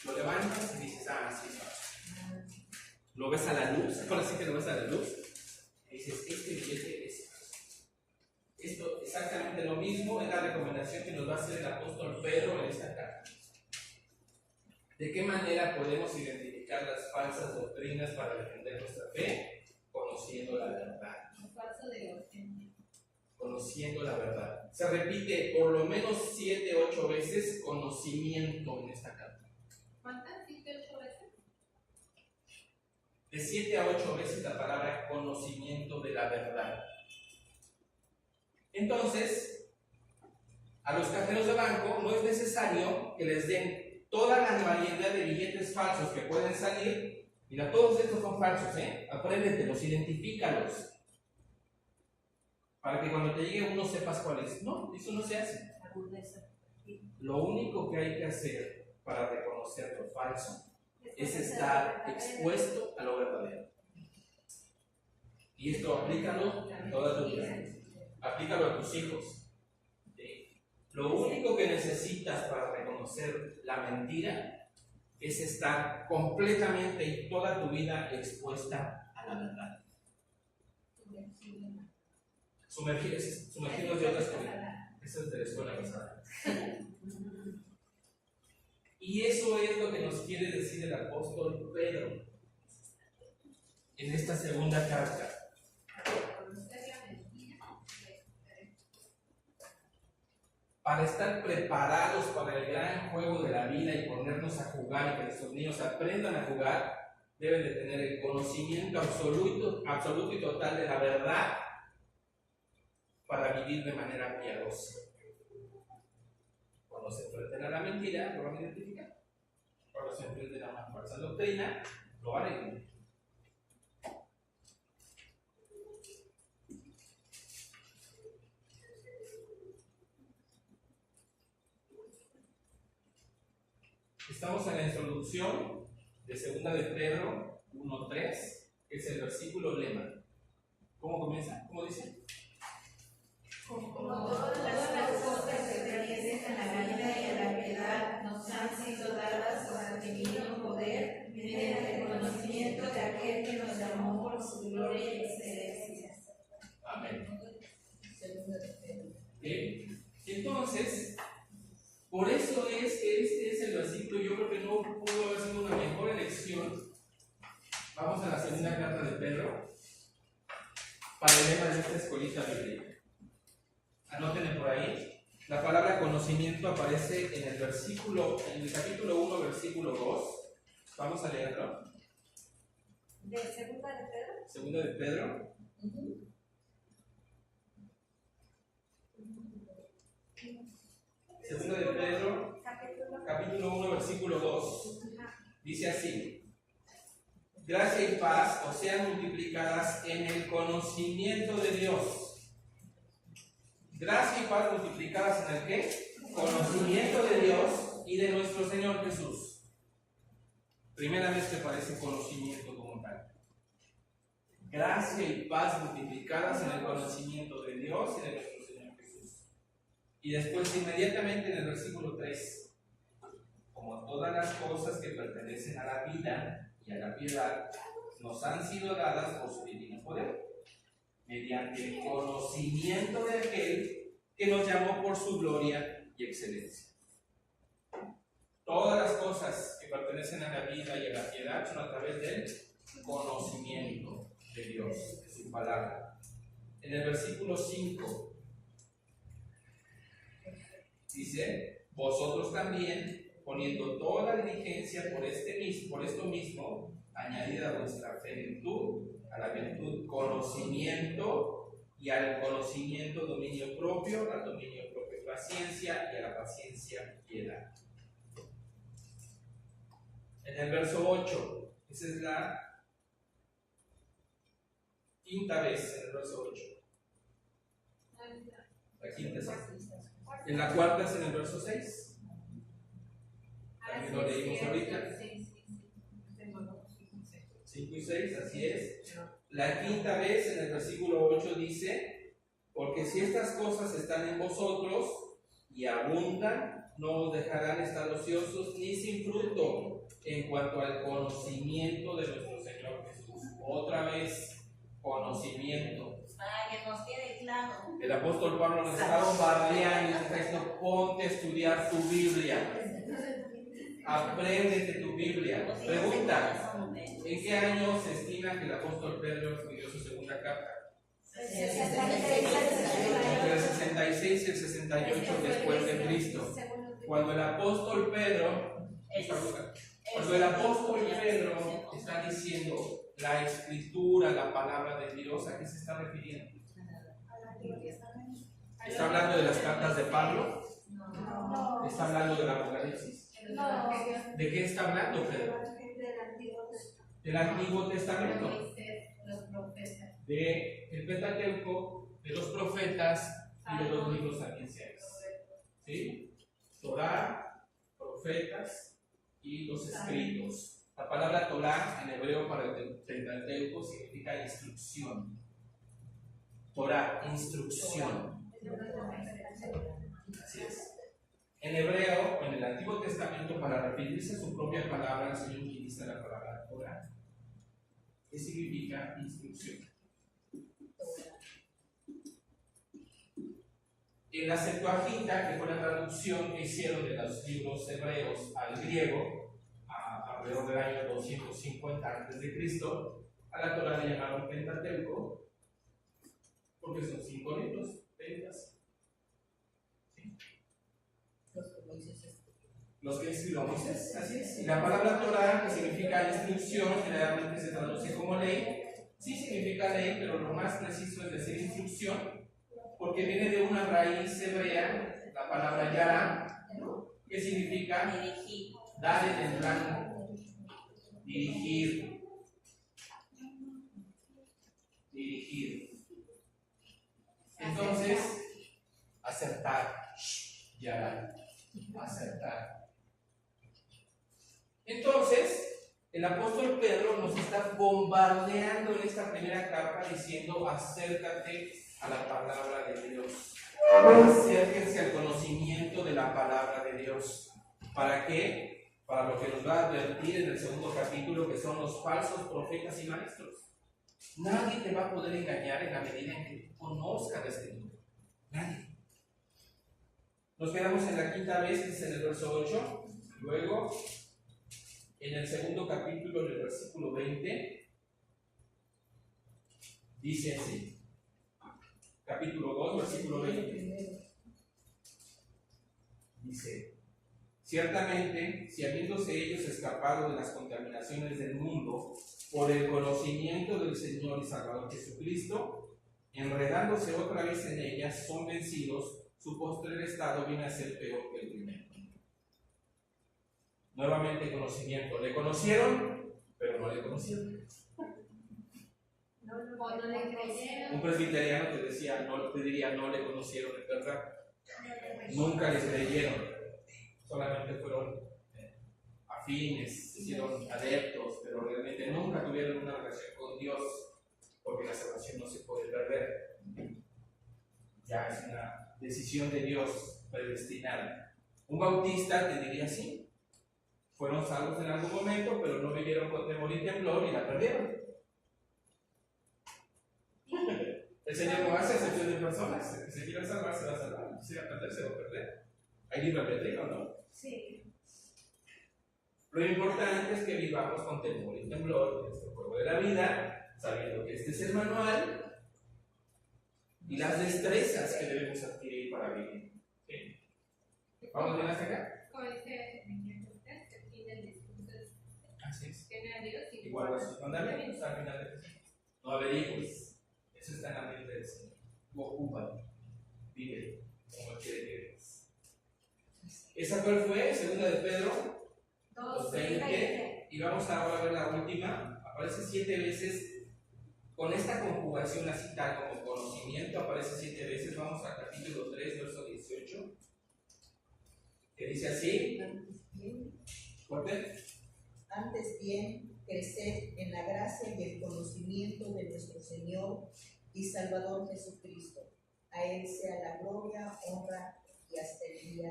Lo levantas y dices, sí, es falso. Lo ves a la luz, ahora sí que lo ves a la luz, y dices, este billete es falso. Esto exactamente lo mismo es la recomendación que nos va a hacer el apóstol Pedro en esta carta. ¿De qué manera podemos identificar las falsas doctrinas para defender nuestra fe? Conociendo la verdad. Conociendo la verdad. Se repite por lo menos 7, 8 veces conocimiento en esta carta. ¿Cuántas? ¿7, 8 veces? De 7 a 8 veces la palabra conocimiento de la verdad. Entonces, a los cajeros de banco no es necesario que les den toda la variedad de billetes falsos que pueden salir. Mira, todos estos son falsos, apréndetelos, identifícalos. Para que cuando te llegue uno sepas cuál es. No, eso no se hace. Lo único que hay que hacer para reconocer lo falso es estar expuesto a lo verdadero. Y esto aplícalo a toda tu vida. Aplícalo a tus hijos. ¿Sí? Lo único que necesitas para reconocer la mentira es estar completamente y toda tu vida expuesta a la verdad. Sumergidos de otras cosas. Eso es de la escuela pasada. Y eso es lo que nos quiere decir el apóstol Pedro en esta segunda carta. Para estar preparados para el gran juego de la vida y ponernos a jugar y que nuestros niños aprendan a jugar, deben de tener el conocimiento absoluto y total de la verdad para vivir de manera piadosa. Cuando se enfrenten a la mentira, lo van a identificar. Cuando se enfrenten a una falsa doctrina, lo van a identificar. Estamos en la introducción de 2 de Pedro 1:3, que es el versículo lema. ¿Cómo comienza? ¿Cómo dice? Como todas las cosas que pertenecen a la vida y a la piedad nos han sido dadas por el divino poder mediante el conocimiento de aquel que nos llamó por su gloria y excelencia. Amén. Entonces, por eso es que este es el versículo. Yo creo que no pudo haber sido una mejor elección. Vamos a la segunda carta de Pedro para el lema de esta escuelita bíblica. Anótenle por ahí. La palabra conocimiento aparece en el capítulo 1, versículo 2. Vamos a leerlo. ¿De segunda de Pedro? Segunda de Pedro. Segunda de Pedro, capítulo 1, versículo 2. Dice así: gracia y paz os sean multiplicadas en el conocimiento de Dios. Gracia y paz multiplicadas en el ¿qué? Conocimiento de Dios y de nuestro Señor Jesús. Primera vez que aparece conocimiento como tal. Gracia y paz multiplicadas en el conocimiento de Dios y de nuestro Señor Jesús. Y después inmediatamente en el versículo 3. Como todas las cosas que pertenecen a la vida y a la piedad nos han sido dadas por su divino poder, mediante el conocimiento de aquel que nos llamó por su gloria y excelencia. Todas las cosas que pertenecen a la vida y a la piedad son a través del conocimiento de Dios, de su palabra. En el versículo 5 dice: vosotros también, poniendo toda diligencia por esto mismo, añadid a vuestra fe virtud, a la virtud conocimiento, y al conocimiento dominio propio, al dominio propio paciencia, y a la paciencia piedad. En el verso 8 Esa es la quinta vez en el verso 8. La quinta es en la cuarta es en el verso 6. También lo leímos ahorita. 5 y 6, así es. La quinta vez en el versículo 8 dice: porque si estas cosas están en vosotros y abundan, no os dejarán estar ociosos ni sin fruto en cuanto al conocimiento de nuestro Señor Jesús. Otra vez, conocimiento. Para que nos quede claro. El apóstol Pablo nos está bombardeando y nos está diciendo: ponte a estudiar tu Biblia. Apréndete tu Biblia. Pregunta: ¿en qué año se estima que el apóstol Pedro escribió su segunda carta? Entre el 66 y el 68 después de Cristo. Cuando el apóstol Pedro está diciendo la escritura, la palabra de Dios, ¿a qué se está refiriendo? ¿Está hablando de las cartas de Pablo? ¿Está hablando del Apocalipsis? ¿De qué está hablando Pedro? Del Antiguo Testamento. Del Pentateuco, de los profetas y de los libros ancianos. ¿Sí? Torá, profetas y los escritos. La palabra Torá en hebreo para el Pentateuco significa instrucción. Torá, instrucción. Así es. En hebreo, en el Antiguo Testamento, para referirse a su propia palabra, el Señor utiliza la palabra Torá, que significa instrucción. En la Septuaginta, que fue la traducción que hicieron de los libros hebreos al griego, alrededor del año 250 a.C., a la Torá le llamaron Pentateuco, porque son 5 libros, Pentas. ¿Sí? Los que escribió Moisés, así es. Y la palabra Torá, que significa instrucción, generalmente se traduce como ley. Sí significa ley, pero lo más preciso es decir instrucción, porque viene de una raíz hebrea, la palabra yara, que significa dar en el blanco, dirigir. Entonces, acertar, yara, acertar. Entonces, el apóstol Pedro nos está bombardeando en esta primera carta diciendo: acércate a la palabra de Dios. Acérquense al conocimiento de la palabra de Dios. ¿Para qué? Para lo que nos va a advertir en el segundo capítulo, que son los falsos profetas y maestros. Nadie te va a poder engañar en la medida en que conozcas la Escritura. Nadie. Nos quedamos en la quinta vez, que es en el verso 8. Luego, en el segundo capítulo, en el versículo 20, dice así. Capítulo 2, versículo 20. Dice: ciertamente, si habiéndose ellos escapado de las contaminaciones del mundo por el conocimiento del Señor y Salvador Jesucristo, enredándose otra vez en ellas, son vencidos, su postrer estado viene a ser peor que el primero. Nuevamente conocimiento. Le conocieron, pero no le conocieron. Cuando le creyeron, Un presbiteriano te diría no le conocieron, es verdad. Nunca les creyeron. Solamente fueron afines, se hicieron adeptos, pero realmente nunca tuvieron una relación con Dios, porque la salvación no se puede perder. Ya es una decisión de Dios predestinada. Un bautista te diría sí. Fueron salvos en algún momento, pero no vivieron con temor y temblor y la perdieron. El Señor no hace excepción de personas. El que se quiera salvar se va a salvar. El que se quiera perder se va a perder. Hay libre albedrío, ¿no? Sí. Lo importante es que vivamos con temor y temblor en nuestro juego de la vida, sabiendo que este es el manual y las destrezas que debemos adquirir para vivir. ¿Sí? ¿Vamos bien hasta acá? como dice usted, el fin del discurso es Así es. tener a Dios y Igual a sus mandamientos al final de eso. No averigües. Eso está en la mente del Señor. Ocúpate. Vive como Él quiere que vivas. ¿Esa cuál fue? Segunda de Pedro. 2, 20. y vamos ahora a ver la última. Aparece 7 veces. Con esta conjugación así tal como conocimiento, aparece 7 veces. Vamos al capítulo 3, verso 18, que dice así. ¿Fuerte? Antes bien, crecer en la gracia y el conocimiento de nuestro Señor y Salvador Jesucristo. A Él sea la gloria, honra y hasta el día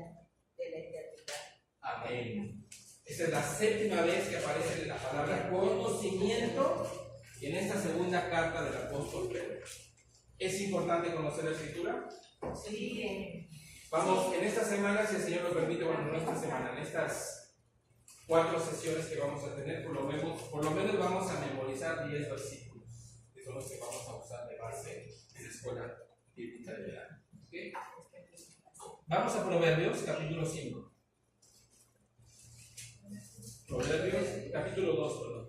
de la eternidad. Amén. Esta es la 7ª vez que aparece la palabra conocimiento en esta segunda carta del apóstol Pedro. ¿Es importante conocer la Escritura? Sí. Vamos, en esta semana, si el Señor lo permite, bueno, no esta semana, en estas 4 sesiones que vamos a tener, por lo menos vamos a memorizar 10 versículos, que son los que vamos a usar de base en la escuela bíblica de verano. ¿Okay? Vamos a Proverbios, capítulo 5. Proverbios, capítulo 2, perdón.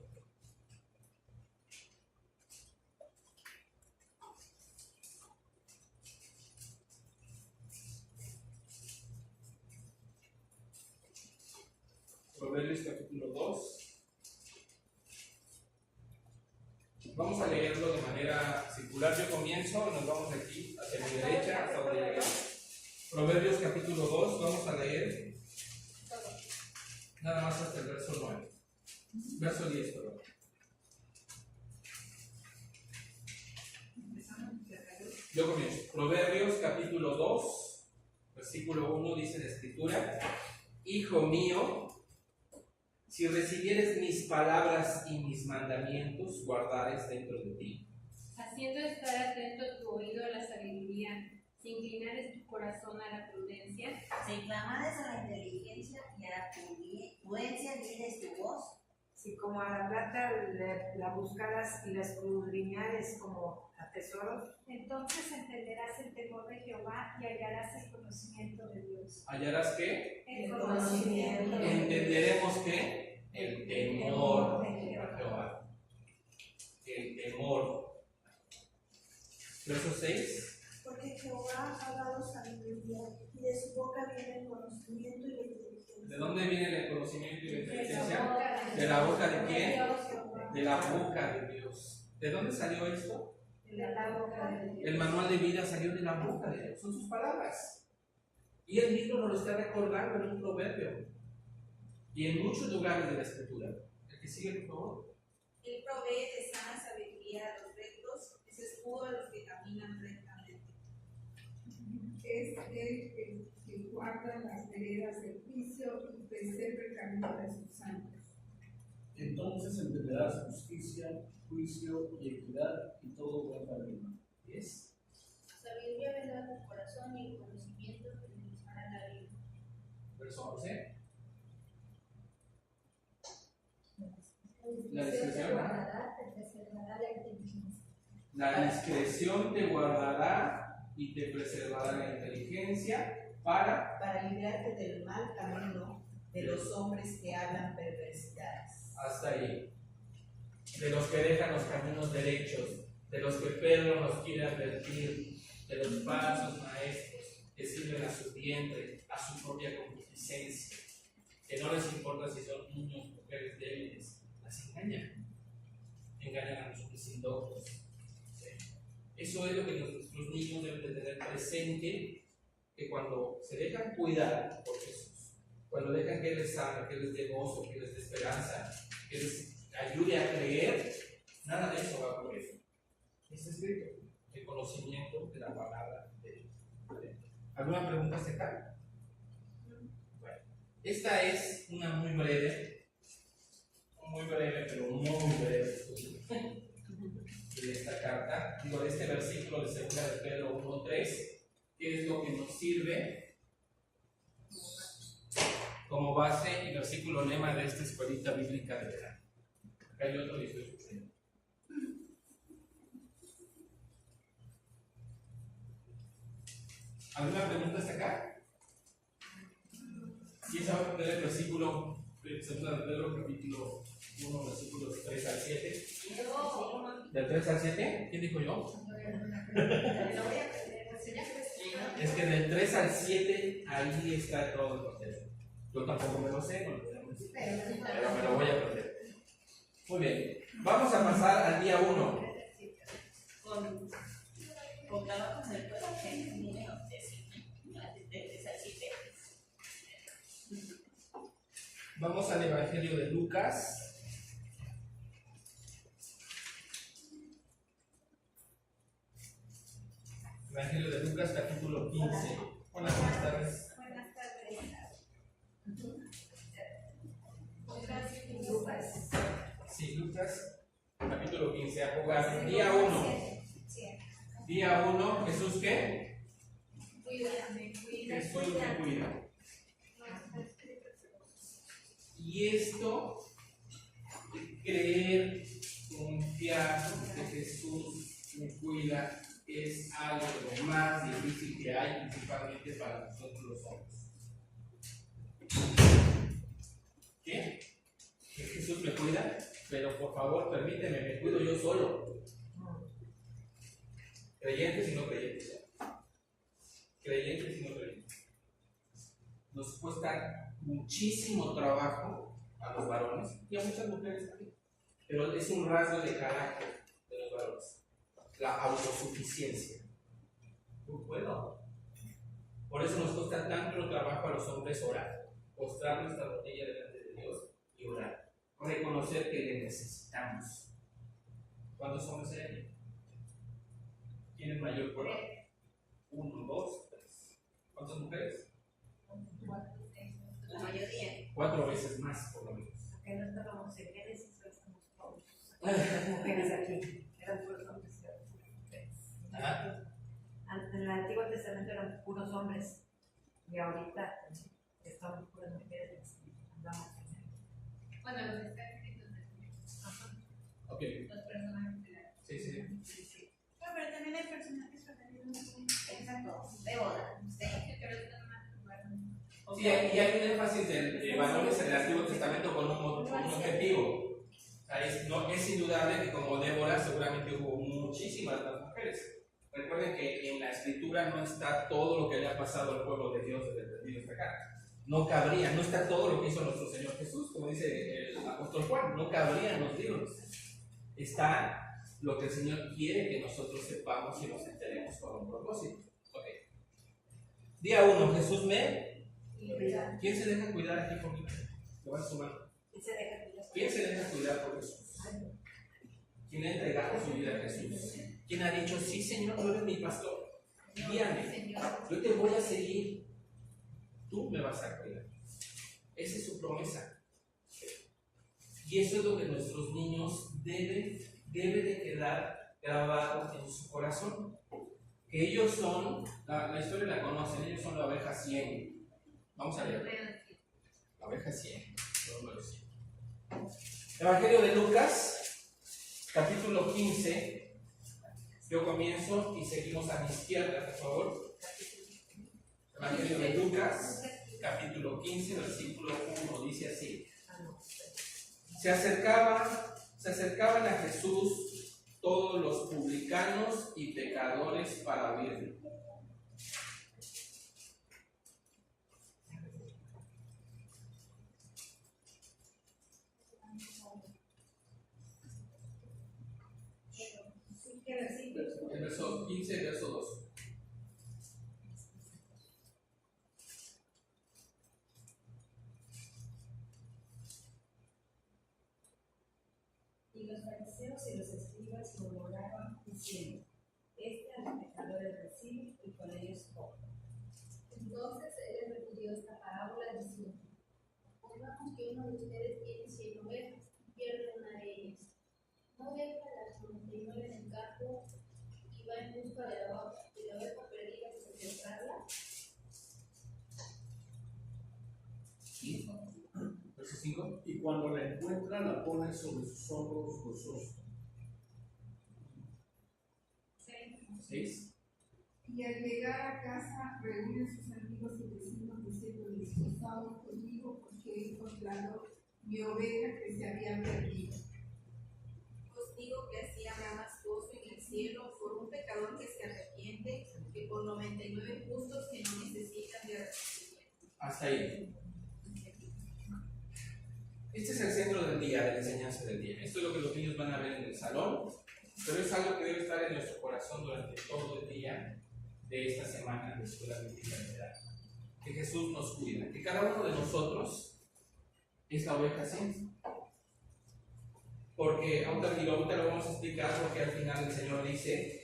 Proverbios capítulo 2. Vamos a leerlo de manera circular. Yo comienzo, nos vamos de aquí hacia mi derecha hasta donde lleguemos. Proverbios capítulo 2, vamos a leer nada más hasta el verso 9. Verso 10, perdón. Yo comienzo. Proverbios capítulo 2, versículo 1 dice la Escritura: Hijo mío, si recibieres mis palabras y mis mandamientos, guardares dentro de ti. Haciendo estar atento tu oído a la sabiduría, si inclinares tu corazón a la prudencia, Si clamares a la inteligencia y a la prudencia, diles tu voz. Si como a la plata la buscaras y la escudriñares como a tesoros, Entonces entenderás el temor de Jehová y hallarás el conocimiento de Dios. ¿Hallarás qué? El conocimiento. Entenderemos que el temor a Jehová. El temor. Verso 6. Porque Jehová ha dado sabiduría, y de su boca viene el conocimiento y la inteligencia. ¿De dónde viene el conocimiento y la inteligencia? ¿De la boca de quién? De la boca de Dios. ¿De dónde salió esto? De la boca de Dios. El manual de vida salió de la boca de Dios. Son sus palabras. Y él mismo nos lo está recordando en un proverbio. Y en muchos lugares de la Escritura. El que sigue, por favor. Él provee de sana sabiduría a los rectos, es escudo a los que caminan rectamente. Es él que guarda las veredas del juicio y preserva el camino de sus santos. Entonces entenderás justicia, juicio y equidad y todo buen camino. ¿Es? sabiduría vendrá tu corazón y el conocimiento te impulsará la vida. Verso 11. La discreción. La discreción te guardará y te preservará la inteligencia para librarte del mal camino de los hombres que hablan perversidades. hasta ahí. De los que dejan los caminos derechos, de los que Pedro nos quiere advertir, de los falsos maestros que sirven a su vientre, a su propia concupiscencia, que no les importa si son niños, mujeres débiles, las engañan a los indoctos. Eso es lo que nuestros niños deben de tener presente, que cuando se dejan cuidar por Jesús, cuando dejan que Él les sane, que les dé gozo, que les dé esperanza, que les ayude a creer, nada de eso va a ocurrir. Está escrito, el conocimiento de la palabra de Dios. ¿Vale? ¿Alguna pregunta hasta acá? Bueno, esta es una muy breve, pero muy breve estudio de esta carta, digo, de este versículo de 2 de Pedro 1:3, que es lo que nos sirve como base y versículo lema de esta escuelita bíblica de verano. Acá hay otro 18. ¿Alguna pregunta hasta acá? ¿Quién sabe aprender el versículo de 2 de Pedro capítulo 1, versículos 3 al 7? ¿Del 3 al 7? ¿Quién dijo yo? Es que del 3 al 7 ahí está todo el contexto. Yo tampoco me lo sé, no lo voy a aprender. Pero me lo voy a aprender. Muy bien. Vamos a pasar al día 1. Con trabajo se puede hacer dinero Vamos al Evangelio de Lucas. Evangelio de Lucas, capítulo 15. Hola, buenas tardes. Buenas tardes. Lucas. Sí, Lucas, capítulo 15. A jugar. Día 1. Día 1. ¿Jesús qué? Cuídame, cuídame. Jesús me cuida. Y esto, creer, confiar que Jesús me cuida, es algo de lo más difícil que hay, principalmente para nosotros los hombres. ¿Qué? ¿Que Jesús me cuida? Pero por favor, permíteme, me cuido yo solo. Creyentes y no creyentes. Creyentes y no creyentes. Nos cuesta muchísimo trabajo a los varones y a muchas mujeres también. Pero es un rasgo de carácter de los varones. La autosuficiencia. No puedo. Por eso nos cuesta tanto trabajo a los hombres orar, postrar nuestra rodilla delante de Dios y orar. Reconocer que le necesitamos. ¿Cuántos hombres hay? ¿Tienen mayor prueba? 1, 2, 3. ¿Cuántas mujeres? La mayoría. 4 veces más, por lo menos. Que no estábamos en Génesis, no estamos todos. Las mujeres aquí eran puros hombres. Ajá. En el Antiguo Testamento eran puros hombres y ahorita estamos puras mujeres. Andamos en él. Bueno, los que están escritos aquí. Ok. Los personajes de la. Sí. No, pero también hay personajes femeninos. Exacto, de boda. Sí. Pero están más lugares. Sí, y hay un énfasis de varones en el Antiguo Testamento con un objetivo. O sea, es indudable que como Débora seguramente hubo muchísimas más mujeres. Recuerden que en la Escritura no está todo lo que le ha pasado al pueblo de Dios desde el principio hasta acá. No cabría, no está todo lo que hizo nuestro Señor Jesús, como dice el apóstol Juan, no cabría en los libros. Está lo que el Señor quiere que nosotros sepamos y nos enteremos con un propósito. Okay. Día 1, Jesús me... ¿Quién se deja cuidar aquí por mí? Levanta su mano. ¿Quién se deja cuidar por Jesús? ¿Quién ha entregado su vida a Jesús? ¿Quién ha dicho, sí Señor, tú eres mi pastor? Guíame, yo te voy a seguir. Tú me vas a cuidar. Esa es su promesa. Y eso es lo que nuestros niños debe de quedar grabado en su corazón. Que ellos son, la historia la conocen, ellos son la oveja 100. Vamos a leer. La oveja 100, número 100. Evangelio de Lucas, capítulo 15. Yo comienzo y seguimos a mi izquierda, por favor. Evangelio de Lucas, capítulo 15, versículo 1, dice así. Se acercaban a Jesús todos los publicanos y pecadores para oírle. El verso 15, verso 2. Y los fariseos y los escribas murmuraban diciendo: Este a los pecadores recibe y con ellos come. Entonces él les refirió esta parábola diciendo: Pongamos que uno de ustedes tiene 100 ovejas y pierde una de ellas. ¿No deja las 99 en el campo y va en busca de la oveja perdida para encontrarla? Verso 5. Y cuando la encuentra, la pone sobre sus hombros gozosos. 6. Y al llegar a casa, reúne a sus amigos y vecinos diciéndoles: Gozaos conmigo porque he encontrado mi oveja que se había perdido. Os digo que así habrá más gozo en el cielo por un pecador que se arrepiente que por 99 justos que no necesitan de arrepentimiento. Hasta ahí. Este es el centro del día, de la enseñanza del día. Esto es lo que los niños van a ver en el salón, pero es algo que debe estar en nuestro corazón durante todo el día de esta semana de Escuela Bíblica Literal. Que Jesús nos cuida, que cada uno de nosotros es la oveja sin. Porque ahorita lo vamos a explicar, porque al final el Señor dice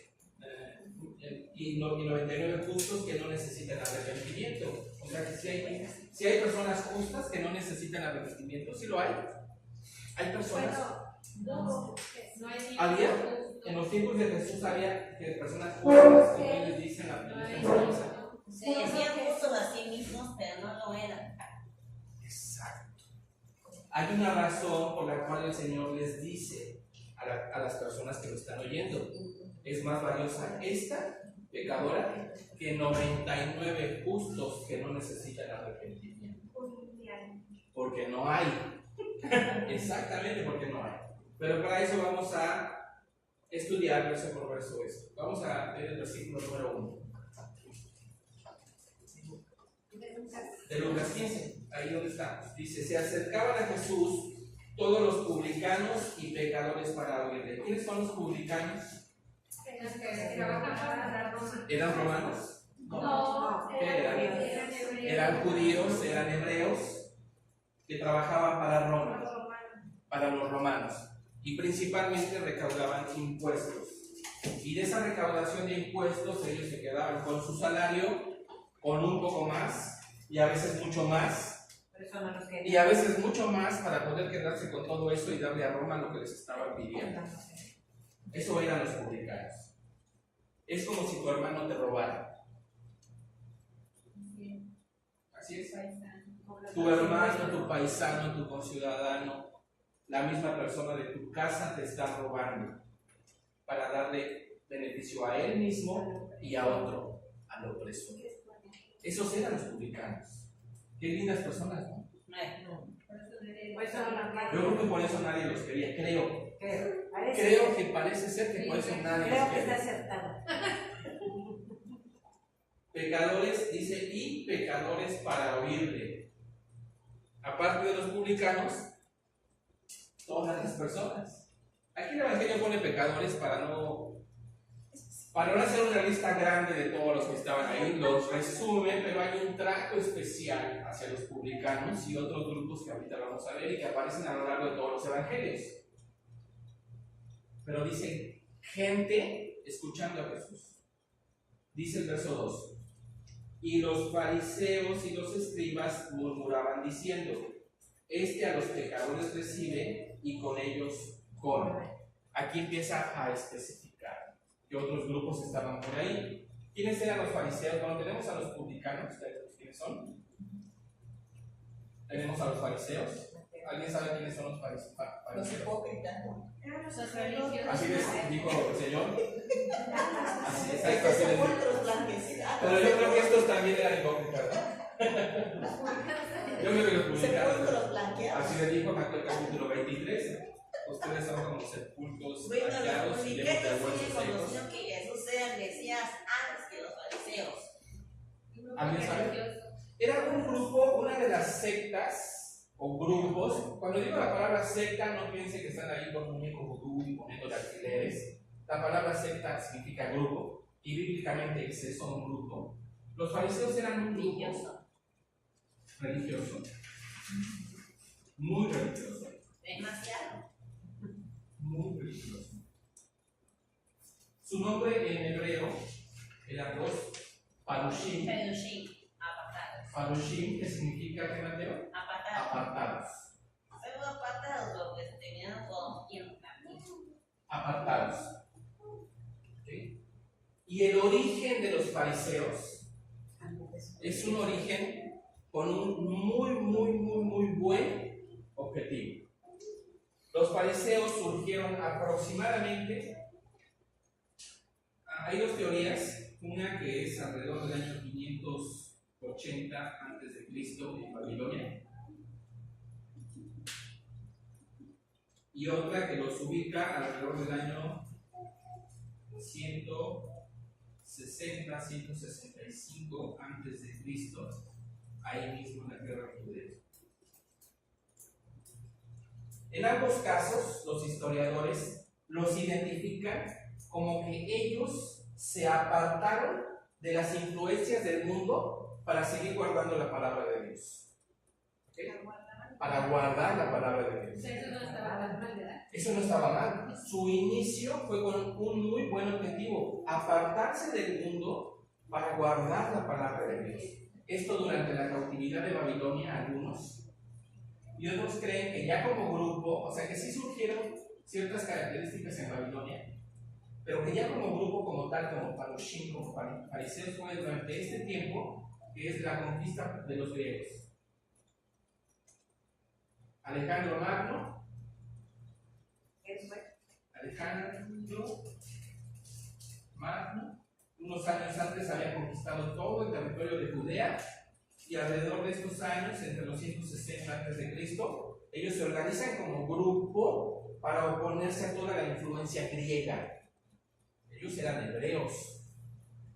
y 99 justos que no necesitan arrepentimiento. O sea que si hay personas justas que no necesitan arrepentimiento, ¿sí lo hay? Hay personas. ¿Había? En los tiempos de Jesús había que personas justas que no les dicen la enseñanza. Se decían justos a sí mismos, pero no lo eran. Exacto. Hay una razón por la cual el Señor les dice a las personas que lo están oyendo: es más valiosa esta pecadora que 99 justos que no necesitan arrepentimiento. Porque no hay. Exactamente, porque no hay. Pero para eso vamos a estudiar verso por verso esto. Vamos a ver el versículo número 1. De Lucas 15, ahí donde estamos. Dice: se acercaban a Jesús todos los publicanos y pecadores para oírle. ¿Quiénes son los publicanos? ¿Eran romanos? No. ¿Qué eran? Eran judíos, eran hebreos que trabajaban para Roma, para los romanos, y principalmente recaudaban impuestos. Y de esa recaudación de impuestos ellos se quedaban con su salario, con un poco más, y a veces mucho más, y a veces mucho más para poder quedarse con todo eso y darle a Roma lo que les estaban pidiendo. Eso eran los publicanos. Es como si tu hermano te robara. Así es. Tu hermano, tu paisano, tu conciudadano, la misma persona de tu casa te está robando para darle beneficio a él mismo y a otro, al opresor. Esos eran los publicanos. Qué lindas personas, ¿no? Yo creo que por eso nadie los quería, creo que parece ser que por eso nadie los Creo que quería. está acertado. Pecadores, dice, y pecadores para oírle. Aparte de los publicanos, todas las personas. Aquí el Evangelio pone pecadores para no hacer una lista grande de todos los que estaban ahí, los resume, pero hay un trato especial hacia los publicanos y otros grupos que ahorita vamos a ver y que aparecen a lo largo de todos los evangelios. Pero dicen gente escuchando a Jesús. Dice el verso 2: y los fariseos y los escribas murmuraban diciendo: este a los pecadores recibe y con ellos come. Aquí empieza a especificar que otros grupos estaban por ahí. ¿Quiénes eran los fariseos? Bueno, tenemos a los publicanos. ¿Quiénes son? Tenemos a los fariseos. ¿Alguien sabe quiénes son los fariseos? Los hipócritas. Los religiosos. Así les dijo el Señor. Así, exacto, así les dijo. Pero yo creo que estos también eran hipócritas, ¿no? Yo creo que los publicanos. Así le dijo Mateo capítulo 23. Ustedes son como sepulcros blanqueados y llenos de huesos secos. Que Jesús era el Mesías antes que los fariseos. ¿Alguien sabe? Era un grupo, una de las sectas o grupos. Cuando digo la palabra secta, no piensen que están ahí con un muñeco vudú y poniendo alfileres. La palabra secta significa grupo, y bíblicamente es eso, un grupo. Los fariseos eran un grupo religioso, muy religioso. Demasiado. Muy religioso. Su nombre en hebreo eran los Parushim. Parushim, que significa, ¿qué, Mateo? Apartados. Luego apartados, lo que tenían con tiempo. Apartados. ¿Okay? Y el origen de los fariseos es un origen con un muy buen objetivo. Los fariseos surgieron aproximadamente, hay dos teorías, una que es alrededor del año 580 a.C. en Babilonia, y otra que los ubica alrededor del año 160, 165 a.C., ahí mismo en la tierra judía. En ambos casos, los historiadores los identifican como que ellos se apartaron de las influencias del mundo para seguir guardando la palabra de Dios. ¿Okay? Para guardar la palabra de Dios. Eso no estaba tan mal, ¿verdad? Eso no estaba mal. Su inicio fue con un muy buen objetivo: apartarse del mundo para guardar la palabra de Dios. Esto durante la cautividad de Babilonia, algunos. Y otros creen que ya como grupo, o sea que sí surgieron ciertas características en Babilonia, pero que ya como grupo, como tal, como Parushim, como fariseos, fue durante este tiempo que es la conquista de los griegos. Alejandro Magno, unos años antes había conquistado todo el territorio de Judea, y alrededor de estos años, entre los 160 a.C., ellos se organizan como grupo para oponerse a toda la influencia griega. Ellos eran hebreos,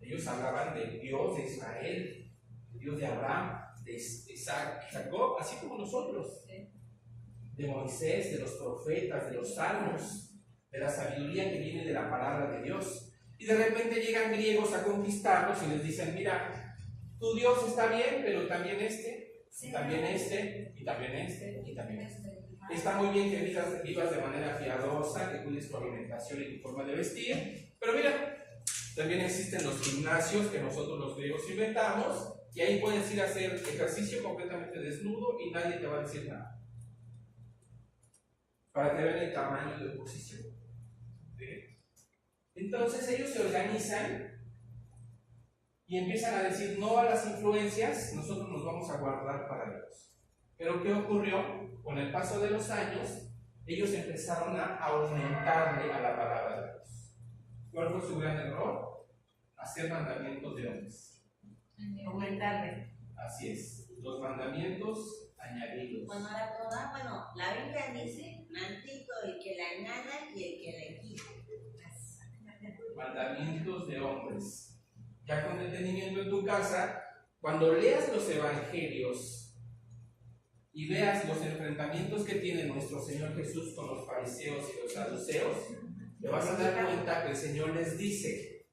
ellos hablaban del Dios de Israel, del Dios de Abraham, de Isaac y Jacob, así como nosotros, de Moisés, de los profetas, de los salmos, de la sabiduría que viene de la palabra de Dios. Y de repente llegan griegos a conquistarlos y les dicen: mira, tu Dios está bien, pero también este, y también este, y también este, y también este. Está muy bien que vivas de manera piadosa, que cuides tu alimentación y tu forma de vestir, pero mira, también existen los gimnasios que nosotros los griegos inventamos, y ahí puedes ir a hacer ejercicio completamente desnudo y nadie te va a decir nada. Para que vean el tamaño de oposición. ¿Sí? Entonces ellos se organizan y empiezan a decir no a las influencias, nosotros nos vamos a guardar para Dios. Pero ¿qué ocurrió? Con el paso de los años, ellos empezaron a aumentarle a la palabra de Dios. ¿Cuál fue su gran error? Hacer mandamientos de hombres. Aumentarle. Así es, los mandamientos añadidos. Bueno, ahora toda, bueno, la Biblia dice: maldito el que la añada y el que la quita. Mandamientos de hombres. Ya con detenimiento en tu casa, cuando leas los evangelios y veas los enfrentamientos que tiene nuestro Señor Jesús con los fariseos y los saduceos, te vas a dar cuenta que el Señor les dice: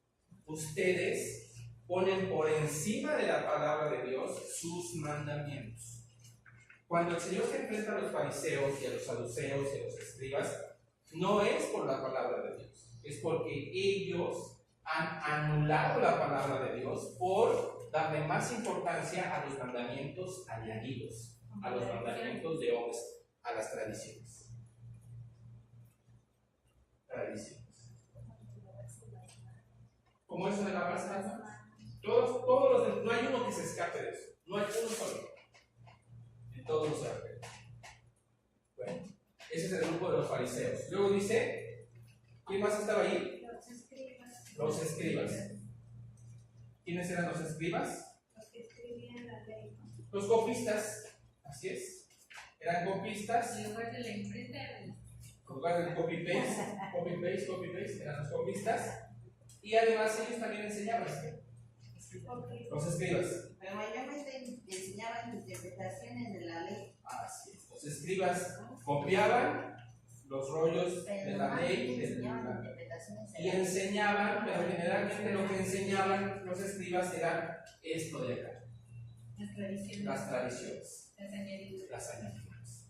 ustedes ponen por encima de la palabra de Dios sus mandamientos. Cuando el Señor se enfrenta a los fariseos y a los saduceos y a los escribas, no es por la palabra de Dios, es porque ellos han anulado la palabra de Dios por darle más importancia a los mandamientos añadidos, a los mandamientos de hombres, a las tradiciones. Como eso de la pasta. Todos los, no hay uno que se escape de eso, no hay uno solo. En todos los evangelios. Bueno, ese es el grupo de los fariseos. Luego dice, ¿quién más estaba ahí? Los escribas. ¿Quiénes eran los escribas? Los que escribían la ley. Los copistas. Así es. Eran copistas. En lugar de la imprenta, en lugar de copy-paste, eran los copistas. Y además ellos también enseñaban. Los escribas. Pero mayormente enseñaban interpretaciones de la ley. Así es. Los escribas copiaban los rollos de la ley y enseñaban, pero generalmente lo que enseñaban los escribas era esto de acá: las tradiciones, las añadiduras.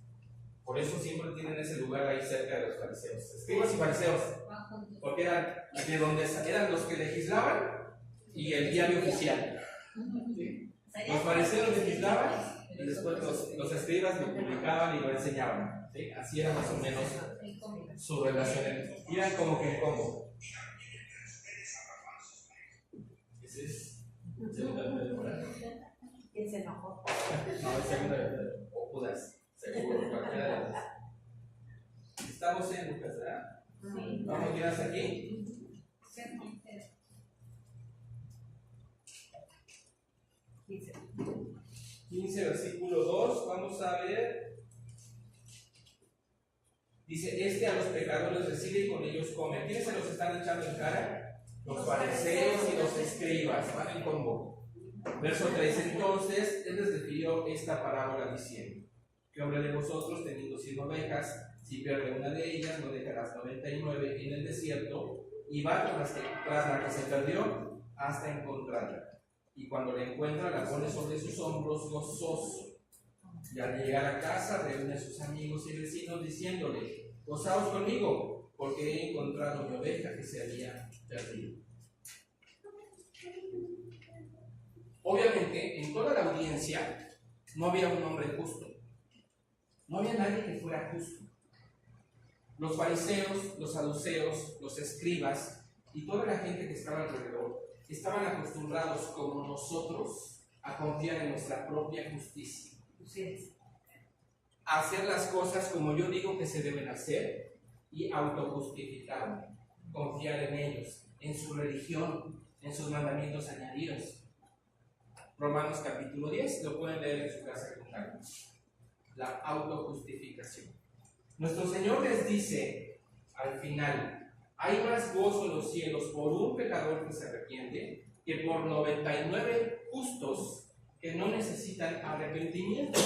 Por eso siempre tienen ese lugar ahí cerca de los fariseos, escribas y fariseos, porque eran de donde eran los que legislaban y el diario oficial. ¿Sí? Los fariseos legislaban y después los escribas lo publicaban y lo enseñaban. ¿Sí? Así era más o menos su relación. Y eran como que el combo. Ese es segunda de Pedro. ¿Quién se enojó? No, es segunda de Pedro. O Judas, seguro, cualquiera de las. Estamos en Lucas, ¿verdad? Sí. Vamos a ir hasta aquí. 15, versículo 2, vamos a ver. Dice: a los pecadores recibe y con ellos come. ¿Quiénes se los están echando en cara? Los fariseos y los escribas, van en combo. Verso 3: entonces él les refirió esta parábola diciendo: ¿qué hombre de vosotros, teniendo 100 ovejas, Si pierde una de ellas, no deja las 99 en el desierto y va tras la que se perdió hasta encontrarla. Y cuando la encuentra, la pone sobre sus hombros gozoso. Y al llegar a casa, reúne a sus amigos y vecinos diciéndole: gozaos conmigo, porque he encontrado mi oveja que se había perdido. Obviamente, en toda la audiencia no había un hombre justo. No había nadie que fuera justo. Los fariseos, los saduceos, los escribas y toda la gente que estaba alrededor estaban acostumbrados, como nosotros, a confiar en nuestra propia justicia. A hacer las cosas como yo digo que se deben hacer y autojustificarme. Confiar en ellos, en su religión, en sus mandamientos añadidos. Romanos capítulo 10, lo pueden leer en su casa con calma. La autojustificación. Nuestro Señor les dice al final: hay más gozo en los cielos por un pecador que se arrepiente que por 99 justos que no necesitan arrepentimiento.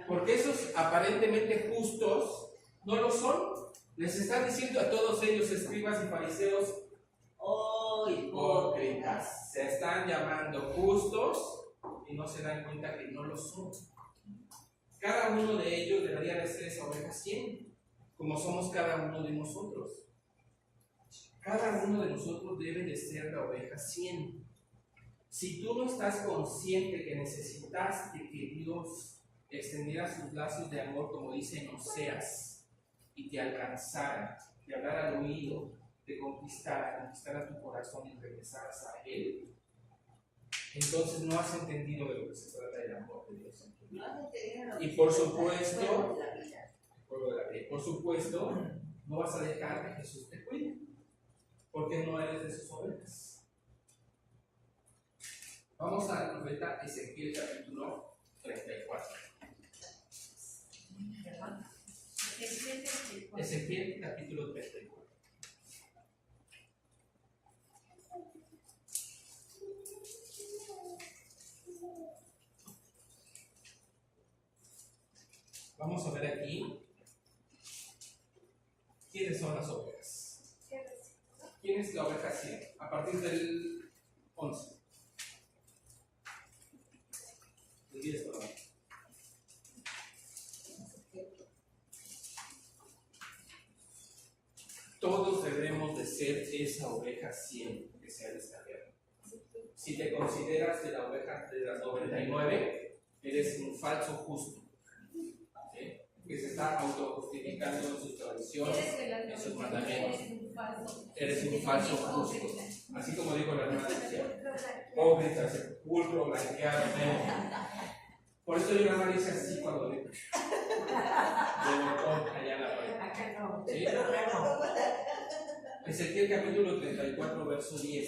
Porque esos aparentemente justos no lo son. Les está diciendo a todos ellos, escribas y fariseos: oh, hipócritas, se están llamando justos y no se dan cuenta que no lo son. Cada uno de ellos debería de ser esa oveja 100, como somos cada uno de nosotros. Cada uno de nosotros debe de ser la oveja 100. Si tú no estás consciente que necesitaste que Dios extendiera sus lazos de amor, como dice en Oseas, y te alcanzara, te hablara al oído, te conquistara tu corazón y regresaras a Él, entonces no has entendido de lo que se trata el amor de Dios. Y por supuesto, no vas a dejar que Jesús te cuide, porque no eres de sus ovejas. Vamos al profeta Ezequiel capítulo 34. Ezequiel capítulo 34. Vamos a ver aquí quiénes son las ovejas. ¿Quién es la oveja 100? A partir del 11. El 10, perdón. Todos debemos de ser esa oveja 100 que sea de esta tierra. Si te consideras de la oveja de las 99, eres un falso justo, ¿sí? Que se está autojustificando en sus tradiciones, en sus mandamientos. Eres un falso justo. Así como dijo la hermana Alicia: hipócrita, sepulcro, blanqueado. Por eso yo nada más dice así cuando le botón allá en la pared. ¿Sí? Ezequiel capítulo 34, verso 10.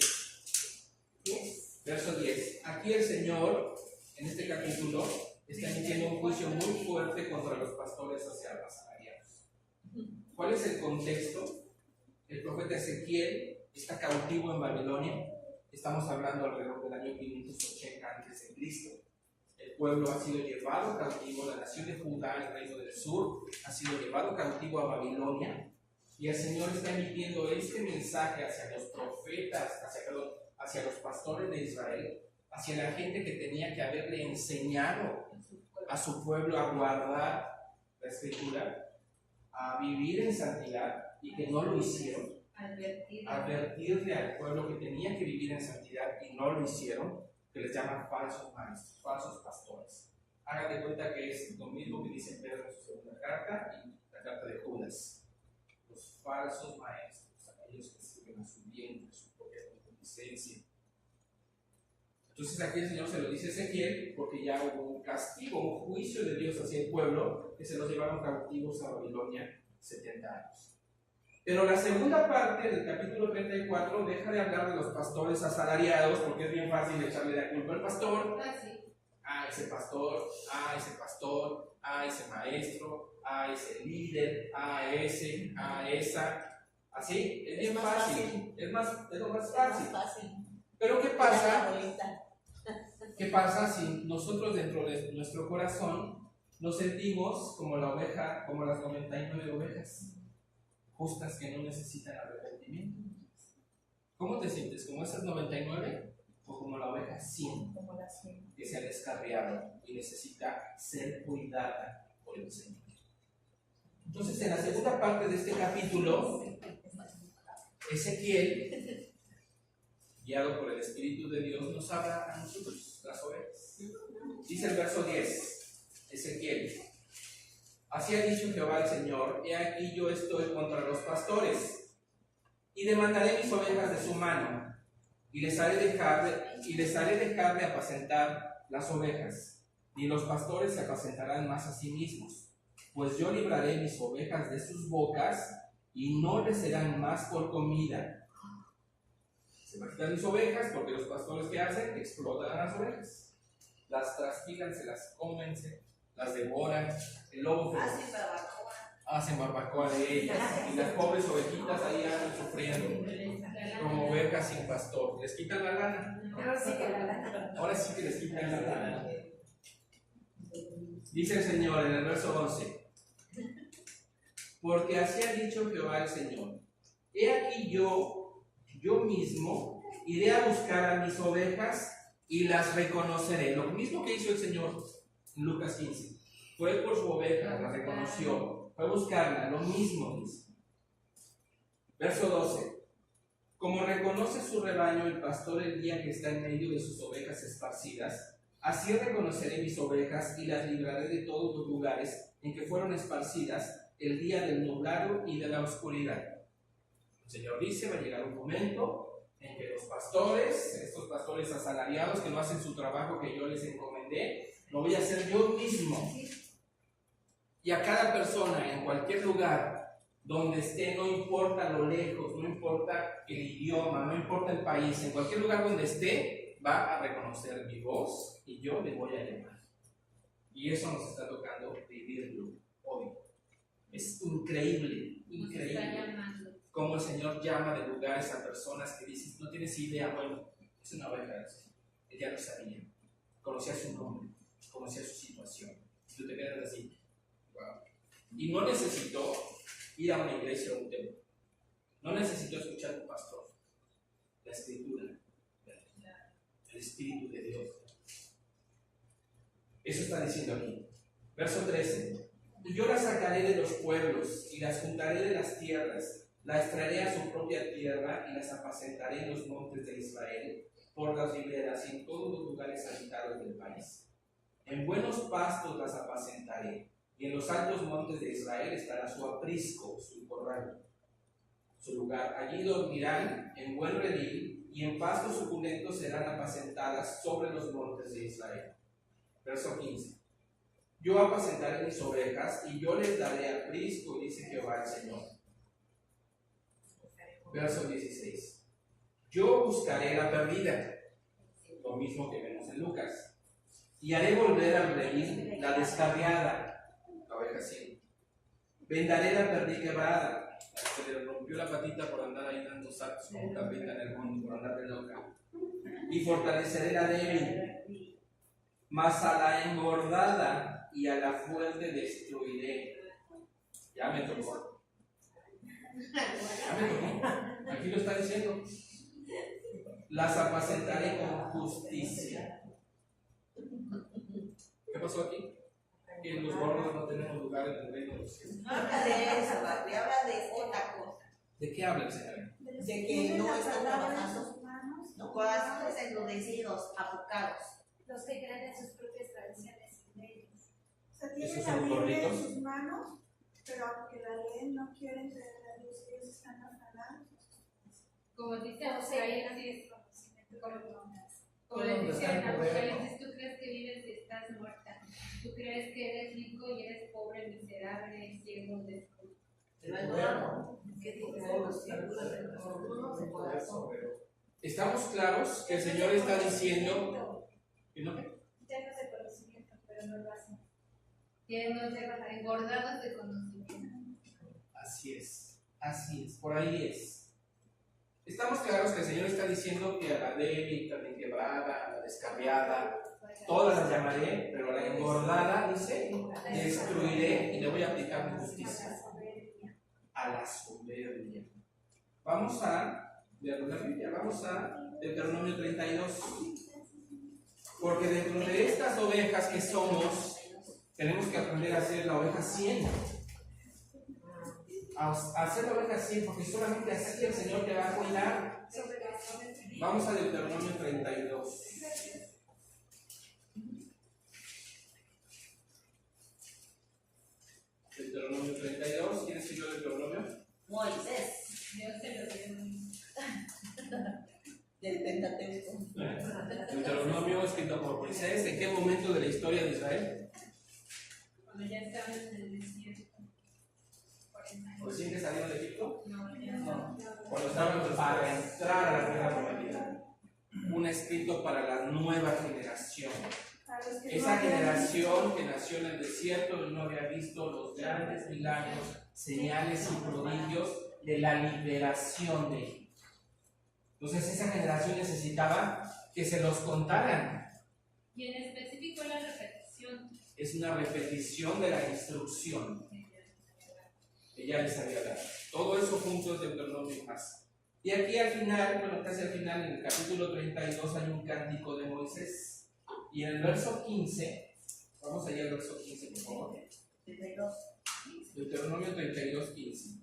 Verso 10. Aquí el Señor, en este capítulo, está emitiendo un juicio muy fuerte contra los pastores asalariados. ¿Cuál es el contexto? El profeta Ezequiel está cautivo en Babilonia. Estamos hablando alrededor del año 580 a.C. El pueblo ha sido llevado cautivo, la nación de Judá, el reino del sur, ha sido llevado cautivo a Babilonia. Y el Señor está emitiendo este mensaje hacia los profetas, hacia los pastores de Israel, hacia la gente que tenía que haberle enseñado a su pueblo a guardar la Escritura, a vivir en santidad, y que no lo hicieron. Advertirle al pueblo que tenía que vivir en santidad y no lo hicieron, que les llaman falsos maestros, falsos pastores. Hagan de cuenta que es lo mismo que dice Pedro en su segunda carta y la carta de Judas. Los falsos maestros, aquellos que sirven a su bien, a su propia concupiscencia. Entonces aquí el Señor se lo dice a Ezequiel porque ya hubo un castigo, un juicio de Dios hacia el pueblo, que se los llevaron cautivos a Babilonia 70 años. Pero la segunda parte del capítulo 34 deja de hablar de los pastores asalariados, porque es bien fácil echarle la culpa al pastor. Ese pastor, ese pastor, ese maestro, ese líder, ese, esa. Así, es bien fácil. Es lo más fácil. Pero ¿qué pasa? ¿Qué pasa si nosotros dentro de nuestro corazón nos sentimos como la oveja, como las 99 ovejas justas que no necesitan arrepentimiento. ¿Cómo te sientes? ¿Como esas 99 o como la oveja 100 que se ha descarriado y necesita ser cuidada por el Señor? Entonces, en la segunda parte de este capítulo, Ezequiel, guiado por el Espíritu de Dios, nos habla a nosotros, las ovejas. Dice el verso 10, Ezequiel: así ha dicho Jehová el Señor, he aquí yo estoy contra los pastores, y demandaré mis ovejas de su mano, y les haré dejar de apacentar las ovejas, y los pastores se apacentarán más a sí mismos, pues yo libraré mis ovejas de sus bocas, y no les serán más por comida. Se imaginan mis ovejas, porque los pastores, ¿qué hacen? Explotan a las ovejas, las traspilan, se las comen, las devoran, el lobo hacen barbacoa de ellas, y las pobres ovejitas ahí andan sufriendo como ovejas sin pastor. Les quitan la lana. Ahora sí que les quitan la lana. Dice el Señor en el verso 11: porque así ha dicho Jehová el Señor, he aquí yo mismo iré a buscar a mis ovejas y las reconoceré. Lo mismo que hizo el Señor en Lucas 15. Fue por su oveja, la reconoció, fue a buscarla, lo mismo dice. Verso 12: como reconoce su rebaño el pastor el día que está en medio de sus ovejas esparcidas, así reconoceré mis ovejas y las libraré de todos los lugares en que fueron esparcidas el día del nublado y de la oscuridad. El Señor dice, va a llegar un momento en que los pastores, estos pastores asalariados que no hacen su trabajo que yo les encomendé, lo voy a hacer yo mismo. Y a cada persona, en cualquier lugar donde esté, no importa lo lejos, no importa el idioma, no importa el país, en cualquier lugar donde esté, va a reconocer mi voz y yo le voy a llamar. Y eso nos está tocando vivirlo hoy. Es increíble, increíble cómo el Señor llama de lugares a personas que dicen, no tienes idea, bueno, es una oveja del Señor. Él ya lo sabía, conocía su nombre, conocía su situación. Y tú te quedas así, wow. Y no necesitó ir a una iglesia o un templo, no necesitó escuchar a un pastor, la Escritura, el Espíritu de Dios. Eso está diciendo aquí. Verso 13. Y yo las sacaré de los pueblos y las juntaré de las tierras, las traeré a su propia tierra y las apacentaré en los montes de Israel, por las riberas y en todos los lugares habitados del país. En buenos pastos las apacentaré, y en los altos montes de Israel estará su aprisco, su corral, su lugar. Allí dormirán en buen redil, y en pastos suculentos serán apacentadas sobre los montes de Israel. Verso 15. Yo apacentaré mis ovejas y yo les daré aprisco, dice Jehová el Señor. Verso 16. Yo buscaré la perdida, lo mismo que vemos en Lucas, y haré volver al redil la descarriada, la oveja 100. Vendaré la perdiz quebrada, la que le rompió la patita por andar ahí dando saltos como capita en el mundo, por andar de loca. Y fortaleceré la débil, mas a la engordada y a la fuerte destruiré. Ya me tocó. Aquí lo está diciendo. Las apacentaré con justicia. ¿Qué pasó aquí? Que los gordos no tenemos lugar en el reino de los cielos. No habla de eso, papi, habla de otra cosa. ¿De qué habla el Señor? De que no están trabajando, no, corazones endurecidos, apocados. Los que creen en sus propias tradiciones y leyes. O sea, tienen la Biblia en sus manos, pero aunque la leen no quieren creer a Dios, ellos están afanados. Como dice Apocalipsis, como le dice en Apocalipsis, tú crees que vives y estás muerta. Tú crees que eres rico y eres pobre, miserable, ciego, desnudo. Estamos claros que el Señor está diciendo que no. Llenos de conocimiento, pero no lo hacen. Llenos de engordados de conocimiento. Así es, por ahí es. Estamos claros que el Señor está diciendo que a la débil, la quebrada, a la descarriada, todas las llamaré, pero a la engordada, dice, destruiré y le voy a aplicar mi justicia. A la soberbia. Vamos a leer la Biblia, vamos a Deuteronomio 32. Porque dentro de estas ovejas que somos, tenemos que aprender a ser la oveja 100. A hacer la oveja 100, porque solamente así el Señor te va a cuidar. Vamos a Deuteronomio 32. Deuteronomio 32. ¿Quién escribió Deuteronomio? Moisés. Dios te lo dio. Del Pentateuco. Deuteronomio escrito por Moisés. ¿En qué momento de la historia de Israel? Cuando ya estaban en el desierto. ¿Recién que salieron de Egipto? No. Cuando estaban para entrar a la tierra prometida. Un escrito para la nueva generación. Esa generación que nació en el desierto y no había visto los grandes milagros, señales y prodigios de la liberación de Egipto. Entonces esa generación necesitaba que se los contaran. Y en específico la repetición. Es una repetición de la instrucción que ya les había dado. Todo eso junto es Deuteronomio y más. Y aquí al final, bueno, casi al final, en el capítulo 32 hay un cántico de Moisés. Y en el verso 15, vamos allá al verso 15, por favor. Deuteronomio 32, 15.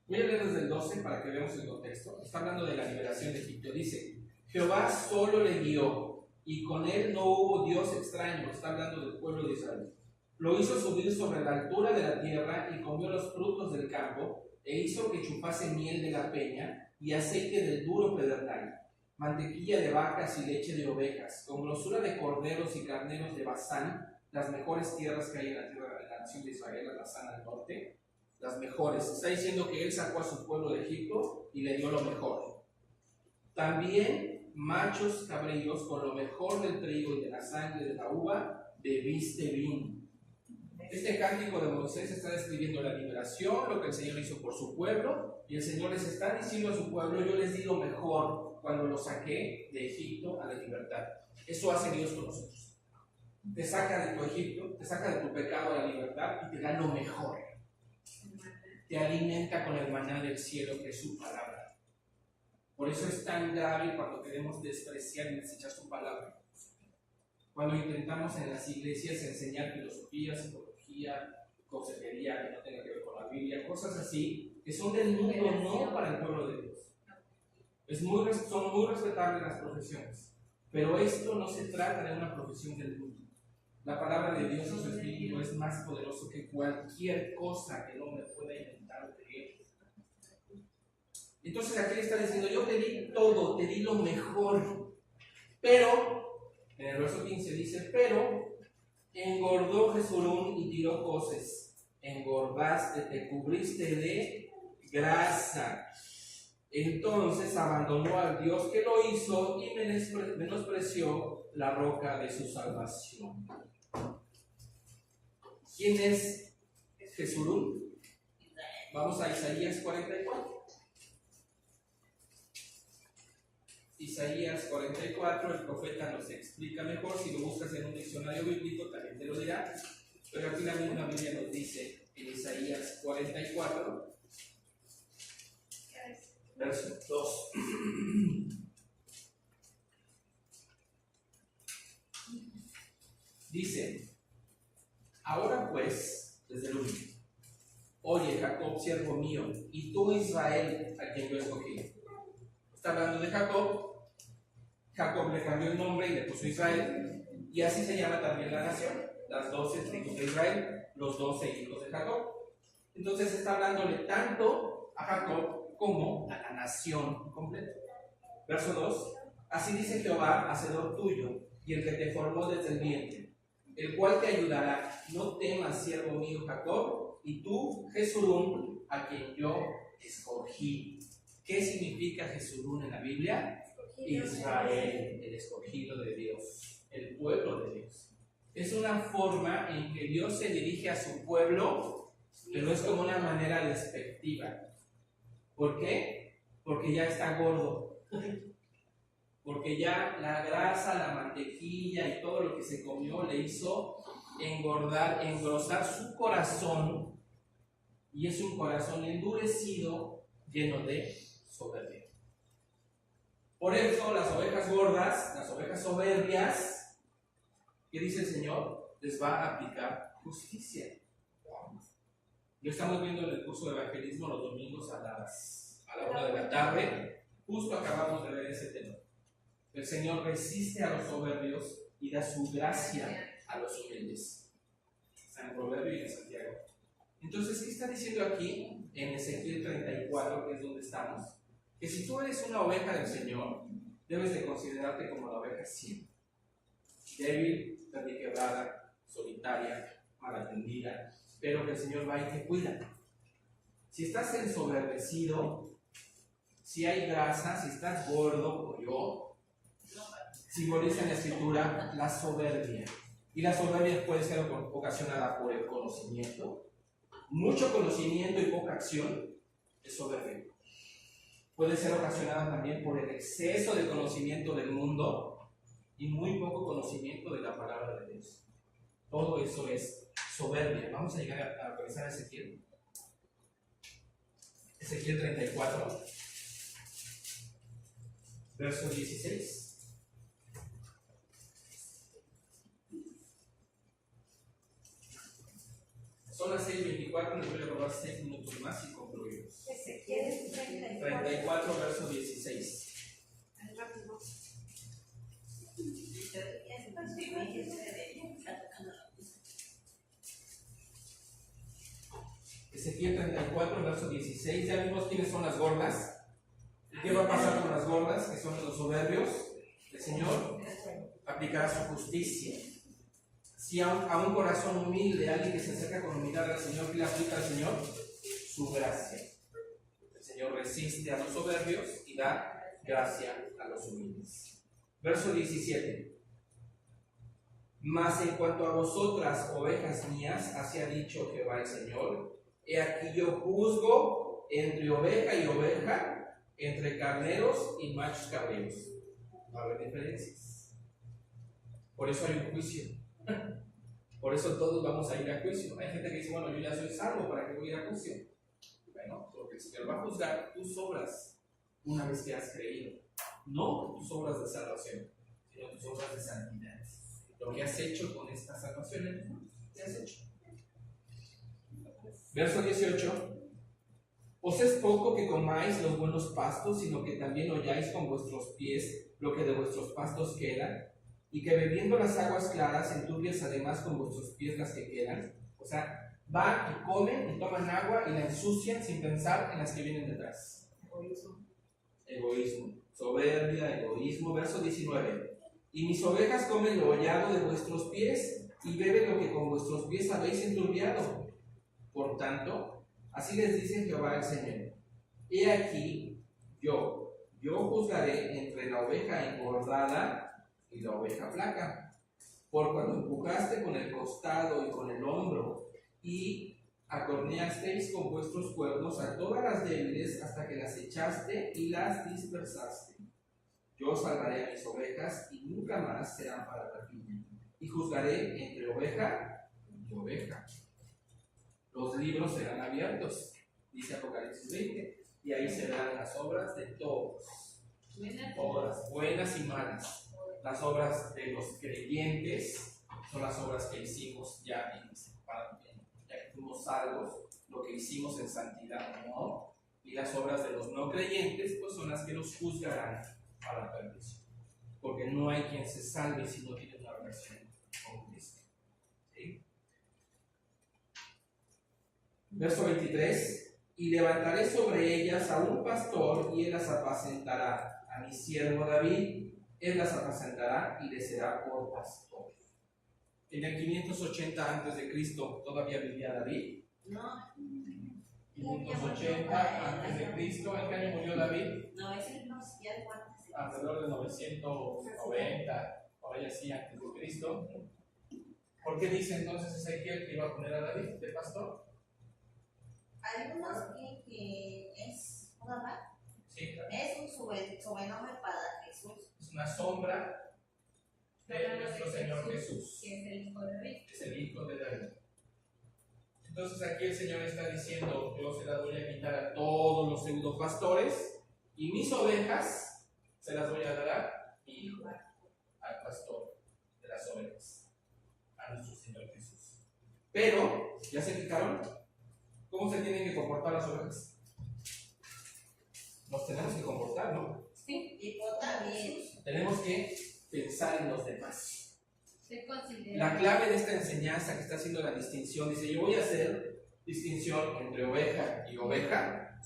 Voy a leer desde el 12 para que veamos el contexto. Está hablando de la liberación de Egipto. Dice, Jehová solo le guió, y con él no hubo Dios extraño. Está hablando del pueblo de Israel. Lo hizo subir sobre la altura de la tierra y comió los frutos del campo, e hizo que chupase miel de la peña y aceite del duro pedernal, mantequilla de vacas y leche de ovejas, con grosura de corderos y carneros de Basán, las mejores tierras que hay en la tierra de la nación de Israel, a Basán al norte, las mejores. Está diciendo que él sacó a su pueblo de Egipto y le dio lo mejor. También machos cabríos con lo mejor del trigo y de la sangre de la uva, bebiste vino. Este cántico de Moisés está describiendo la liberación, lo que el Señor hizo por su pueblo, y el Señor les está diciendo a su pueblo, yo les di lo mejor cuando los saqué de Egipto a la libertad. Eso hace Dios con nosotros. Te saca de tu Egipto, te saca de tu pecado a la libertad y te da lo mejor. Te alimenta con el maná del cielo, que es su palabra. Por eso es tan grave cuando queremos despreciar y desechar su palabra. Cuando intentamos en las iglesias enseñar filosofía, psicología, consejería que no tenga que ver con la Biblia, cosas así, que son del mundo, no para el pueblo de Dios. Son muy respetables las profesiones, pero esto no se trata de una profesión del mundo. La palabra de Dios y su Espíritu es más poderoso que cualquier cosa que el hombre pueda inventar o creer. Entonces aquí le está diciendo, yo te di todo, te di lo mejor, pero, en el verso 15 dice, pero engordó Jesurún y tiró coces, engordaste, te cubriste de grasa. Entonces abandonó al Dios que lo hizo y menospreció la roca de su salvación. ¿Quién es Jesurún? Vamos a Isaías 44. Isaías 44, el profeta nos explica mejor. Si lo buscas en un diccionario bíblico también te lo dirá, pero aquí la misma Biblia nos dice en Isaías 44, verso 2. Dice, ahora pues, desde el 1, oye Jacob, siervo mío, y tú Israel, a quien yo escogí. Está hablando de Jacob. Jacob le cambió el nombre y le puso Israel, y así se llama también la nación, las 12 tribus de Israel, los 12 hijos de Jacob. Entonces está hablándole tanto a Jacob como a la nación completa. Verso 2, así dice Jehová, hacedor tuyo, y el que te formó desde el vientre, el cual te ayudará. No temas, siervo mío Jacob, y tú, Jesurún, a quien yo escogí. ¿Qué significa Jesurún en la Biblia? Israel, el escogido de Dios, el pueblo de Dios. Es una forma en que Dios se dirige a su pueblo, pero es como una manera despectiva. ¿Por qué? Porque ya está gordo. Porque ya la grasa, la mantequilla y todo lo que se comió le hizo engordar, engrosar su corazón, y es un corazón endurecido, lleno de soberbia. Por eso las ovejas gordas, las ovejas soberbias, ¿qué dice el Señor? Les va a aplicar justicia. Lo estamos viendo en el curso de evangelismo los domingos a la 1 de la tarde. Justo acabamos de ver ese tema. El Señor resiste a los soberbios y da su gracia a los humildes. Está en Proverbio y en Santiago. Entonces, ¿qué está diciendo aquí en Ezequiel 34, que es donde estamos? Que si tú eres una oveja del Señor, debes de considerarte como la oveja siempre. Débil, perdiquebrada, solitaria, malatendida, pero que el Señor va y te cuida. Si estás ensoberbecido, si hay grasa, si estás gordo como yo, simboliza en la Escritura la soberbia. Y la soberbia puede ser ocasionada por el conocimiento. Mucho conocimiento y poca acción es soberbia. Puede ser ocasionada también por el exceso de conocimiento del mundo y muy poco conocimiento de la palabra de Dios. Todo eso es soberbia. Vamos a llegar a revisar Ezequiel. Ezequiel 34, verso 16. Son las 6:24, les voy a robar 6 minutos más y concluimos. Ezequiel 34, verso 16. Rápido. Ezequiel 34, verso 16. Ya vimos quiénes son las gordas. ¿Qué va a pasar con las gordas, que son los soberbios? El Señor aplicará su justicia. Si a un corazón humilde, alguien que se acerca con humildad al Señor, ¿qué le aplica al Señor? Su gracia. El Señor resiste a los soberbios y da gracia a los humildes. Verso 17. Mas en cuanto a vosotras, ovejas mías, así ha dicho Jehová el Señor, he aquí yo juzgo entre oveja y oveja, entre carneros y machos cabríos. Va a haber diferencias. Por eso hay un juicio. Por eso todos vamos a ir a juicio. Hay gente que dice, bueno, yo ya soy salvo, ¿para qué voy a ir a juicio? Bueno, porque el Señor va a juzgar tus obras una vez que has creído. No tus obras de salvación, sino tus obras de santidad. Lo que has hecho con esta salvación, ¿qué has hecho? Verso 18. Os es poco que comáis los buenos pastos, sino que también holláis con vuestros pies lo que de vuestros pastos queda, y que bebiendo las aguas claras enturbias además con vuestros pies las que quedan. O sea, van y comen y toman agua y la ensucian sin pensar en las que vienen detrás. Egoísmo. Soberbia, egoísmo. Verso 19. Y mis ovejas comen lo hollado de vuestros pies y beben lo que con vuestros pies habéis enturbiado. Por tanto, así les dice Jehová el Señor: he aquí, yo juzgaré entre la oveja engordada y la oveja flaca, por cuando empujaste con el costado y con el hombro, y acorneasteis con vuestros cuernos a todas las débiles hasta que las echaste y las dispersaste. Yo salvaré a mis ovejas y nunca más serán para rapiña, y juzgaré entre oveja y oveja. Los libros serán abiertos, dice Apocalipsis 20, y ahí se verán las obras de todos, todas, buenas y malas. Las obras de los creyentes son las obras que hicimos ya que fuimos salvos, lo que hicimos en santidad, ¿no? Y las obras de los no creyentes, pues son las que nos juzgarán a la perdición. Porque no hay quien se salve si no tiene una relación con Cristo. ¿Sí? Verso 23. Y levantaré sobre ellas a un pastor, y él las apacentará. A mi siervo David, él las apacentará y les será por pastor. En el 580 a.C. todavía vivía David. No. 580 a.C. ¿En qué año murió David? No, ese no, ya cuántos. Alrededor de 990, por ahí así, antes de Cristo. ¿Por qué dice entonces Ezequiel que iba a poner a David de pastor? Algunos creen que es una marca. Sí, claro. Es un sobrenombre para Jesús. Es una sombra de nuestro Señor Jesús. Que es el hijo de David. Es el hijo de David. Entonces aquí el Señor está diciendo: yo se las voy a quitar a todos los pseudo pastores y mis ovejas se las voy a dar a mi hijo, al pastor de las ovejas, a nuestro Señor Jesús. Pero, ¿ya se fijaron cómo se tienen que comportar las ovejas? Nos tenemos que comportar, ¿no? Sí. Y portar bien. Tenemos que pensar en los demás. Se considera. La clave de esta enseñanza que está haciendo la distinción, dice: yo voy a hacer distinción entre oveja y oveja.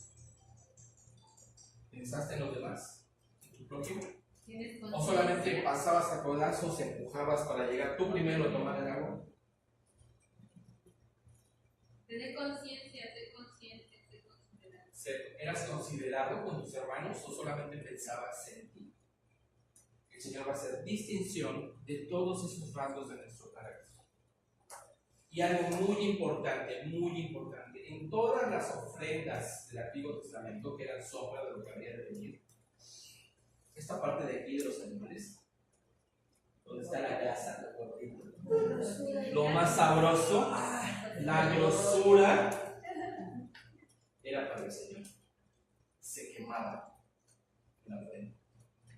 ¿Pensaste en los demás? ¿En tu prójimo? ¿O solamente pasabas a codazos, empujabas para llegar tú primero a tomar el agua? Tener conciencia, ser consciente, ser considerado. ¿Eras considerado con tus hermanos o solamente pensabas en ti? El Señor va a hacer distinción de todos esos rasgos de nuestro carácter. Y algo muy importante, en todas las ofrendas del Antiguo Testamento, que eran sombra de lo que había de venir, esta parte de aquí de los animales, donde está la grasa, lo más sabroso, la grosura, era para el Señor. Se quemaba en la ofrenda.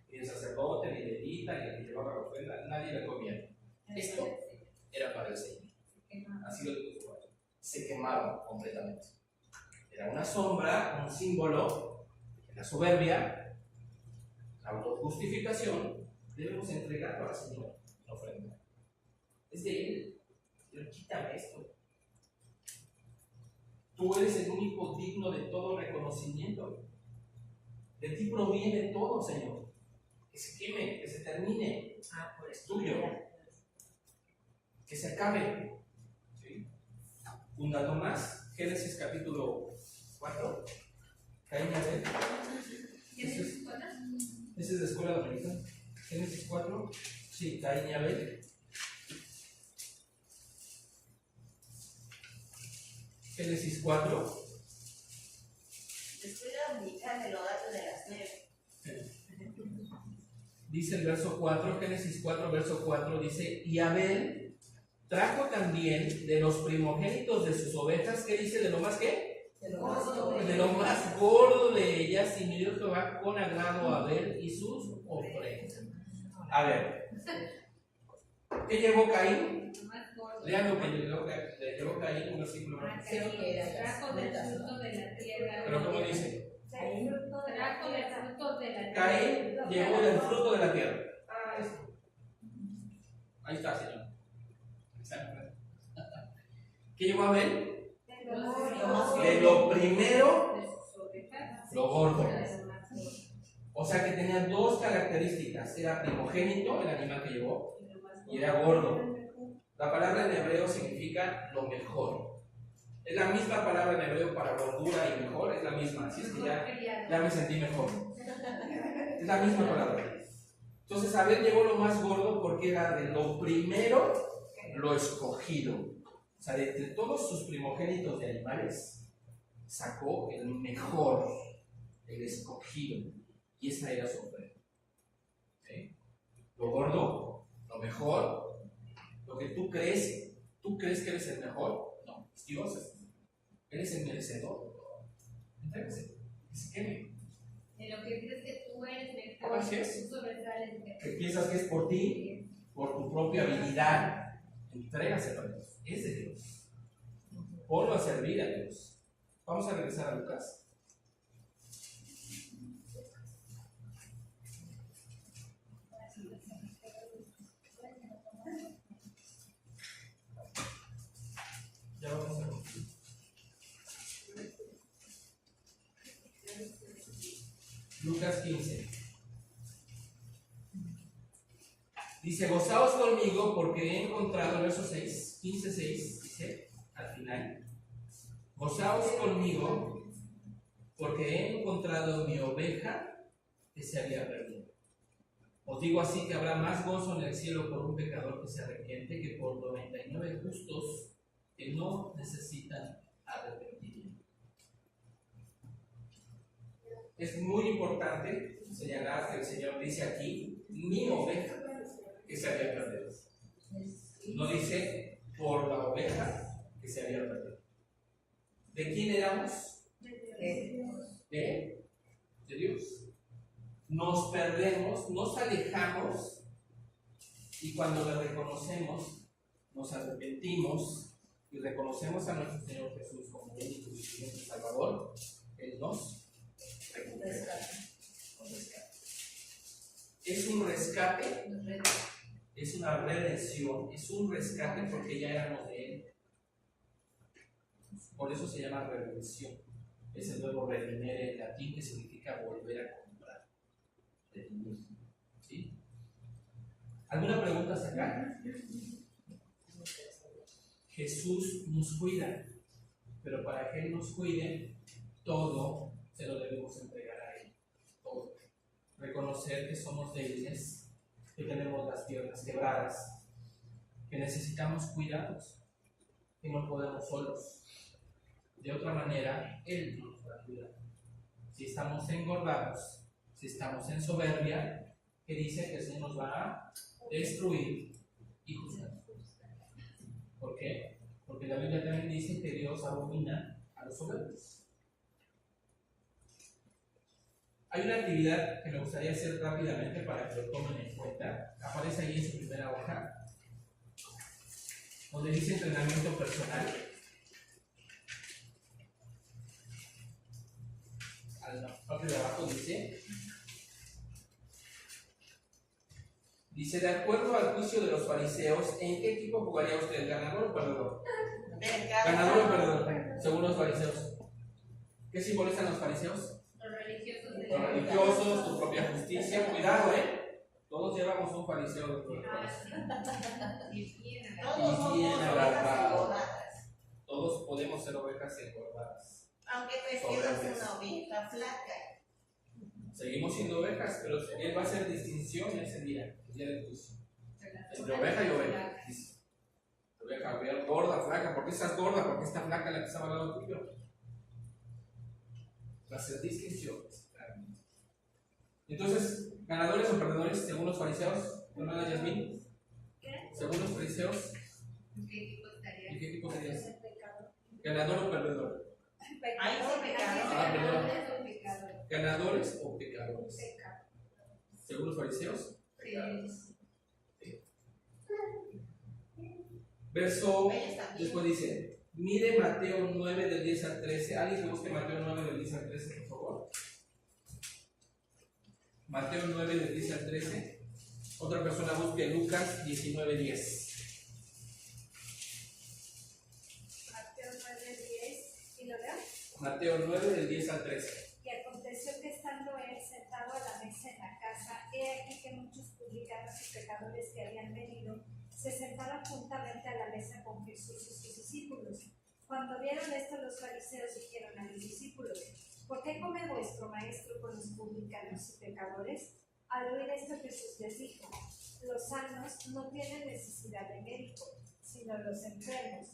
Ni el sacerdote, ni levita, ni el que llevaba la ofrenda, nadie la comía. Esto era para el Señor. Así lo dijo su padre. Se quemaba completamente. Era una sombra, un símbolo de la soberbia, la autojustificación. Debemos entregarlo al Señor, la ofrenda. Es de Él. Pero quítame esto. Tú eres el único digno de todo reconocimiento. De ti proviene todo, Señor. Que se queme, que se termine. Es tuyo. Que se acabe. ¿Sí? Un dato más. Génesis capítulo 4. Caín y Abel. Esa es la escuela dominicana. Génesis 4. Sí, Caín y Abel. Génesis 4. Escuela dominical de los datos de las 9. Dice el verso 4, Génesis 4, verso 4, dice: y Abel trajo también de los primogénitos de sus ovejas, ¿qué dice? ¿De lo más qué? De lo más gordo de ellas, y miró Jehová con agrado a Abel y sus ofrendas. A ver, ¿qué llevó Caín? Lean lo que llevó Caín, un versículo. Trajo del fruto de la tierra. Pero ¿cómo dice? Trajo del fruto de la tierra. Caín llevó del fruto de la tierra. Ahí está, Señor. ¿Qué llevó Abel? De lo primero, lo gordo. O sea que tenía dos características: era primogénito, el animal que llevó, y era gordo. La palabra en hebreo significa lo mejor. Es la misma palabra en hebreo para gordura y mejor, es la misma. Así es que ya me sentí mejor. Es la misma palabra. Entonces Abel llevó lo más gordo porque era de lo primero, lo escogido. O sea, de entre todos sus primogénitos de animales, sacó el mejor, el escogido. Y esa era su ofrenda. ¿Sí? Lo gordo, lo mejor, lo que tú crees que eres el mejor. No, es Dios. Eres el merecedor. Entrégase, que se queme. En lo que crees que tú eres mejor, Así es. tú sobresales. Que piensas que es por ti, por tu propia habilidad. Entrégaselo a Dios. Es de Dios. Ponlo a servir a Dios. Vamos a regresar a Lucas. Ya vamos a ver. Lucas 15. Dice: gozaos conmigo porque he encontrado, el verso 6, 15:6, dice al final: gozaos conmigo porque he encontrado mi oveja que se había perdido. Os digo así que habrá más gozo en el cielo por un pecador que se arrepiente que por 99 justos que no necesitan arrepentimiento. Es muy importante señalar que el Señor dice aquí, mi oveja que se había perdido. No dice por la oveja que se había perdido. ¿De quién éramos? De Dios. Nos perdemos, nos alejamos y cuando le reconocemos, nos arrepentimos y reconocemos a nuestro Señor Jesús como único y suficiente Salvador, Él nos recupera. Es un rescate, es una redención, es un rescate porque ya éramos de Él. Por eso se llama redención. Es el nuevo redimere en latín que significa volver a comprar. ¿Sí? ¿Alguna pregunta hasta acá? Jesús nos cuida, pero para que Él nos cuide, todo se lo debemos entregar a Él. Todo. Reconocer que somos débiles, que tenemos las piernas quebradas, que necesitamos cuidados, que no podemos solos. De otra manera, Él nos va a cuidar. Si estamos engordados, si estamos en soberbia, que dice que el Señor nos va a destruir y juzgar. ¿Por qué? Porque la Biblia también dice que Dios abomina a los soberbios. Hay una actividad que me gustaría hacer rápidamente para que lo tomen en cuenta. Aparece ahí en su primera hoja, donde dice entrenamiento personal. A la parte de abajo dice, de acuerdo al juicio de los fariseos, ¿en qué equipo jugaría usted? ¿Ganador o perdedor? Ganador o perdedor, según los fariseos. ¿Qué simbolizan los fariseos? Los religiosos. Los religiosos, tu propia justicia. Cuidado, todos llevamos un fariseo de nosotros. Y bien agarrados. Todos podemos ser ovejas engordadas. Aunque prefieras una oveja flaca. Seguimos siendo ovejas, pero Él va a hacer distinción ese día, el día del juicio. Entre oveja y oveja. Oveja gorda, flaca. ¿Por qué estás gorda? ¿Por qué está flaca la que estaba al lado tuyo? Va a hacer distinciones. Entonces, ¿ganadores o perdedores según los fariseos? ¿Hermana Yasmín? Según los fariseos, ¿en qué equipo estarías? ¿Ganador o perdedor? ¿Ganadores o pecadores? Según los fariseos, pecadores. Sí. Verso, después dice, mire Mateo 9 del 10 al 13. ¿Alguien que busque Mateo 9 del 10 al 13, por favor? Mateo 9 del 10 al 13. Otra persona busque Lucas 19, 10. Mateo 9 del 10 al 13. Y aconteció que estando él sentado a la mesa en la casa, he aquí que muchos publicanos y pecadores que habían venido se sentaron juntamente a la mesa con Jesús y sus discípulos. Cuando vieron esto, los fariseos dijeron a los discípulos: ¿por qué come vuestro maestro con los publicanos y pecadores? Al oír esto, Jesús les dijo: los sanos no tienen necesidad de médico, sino los enfermos.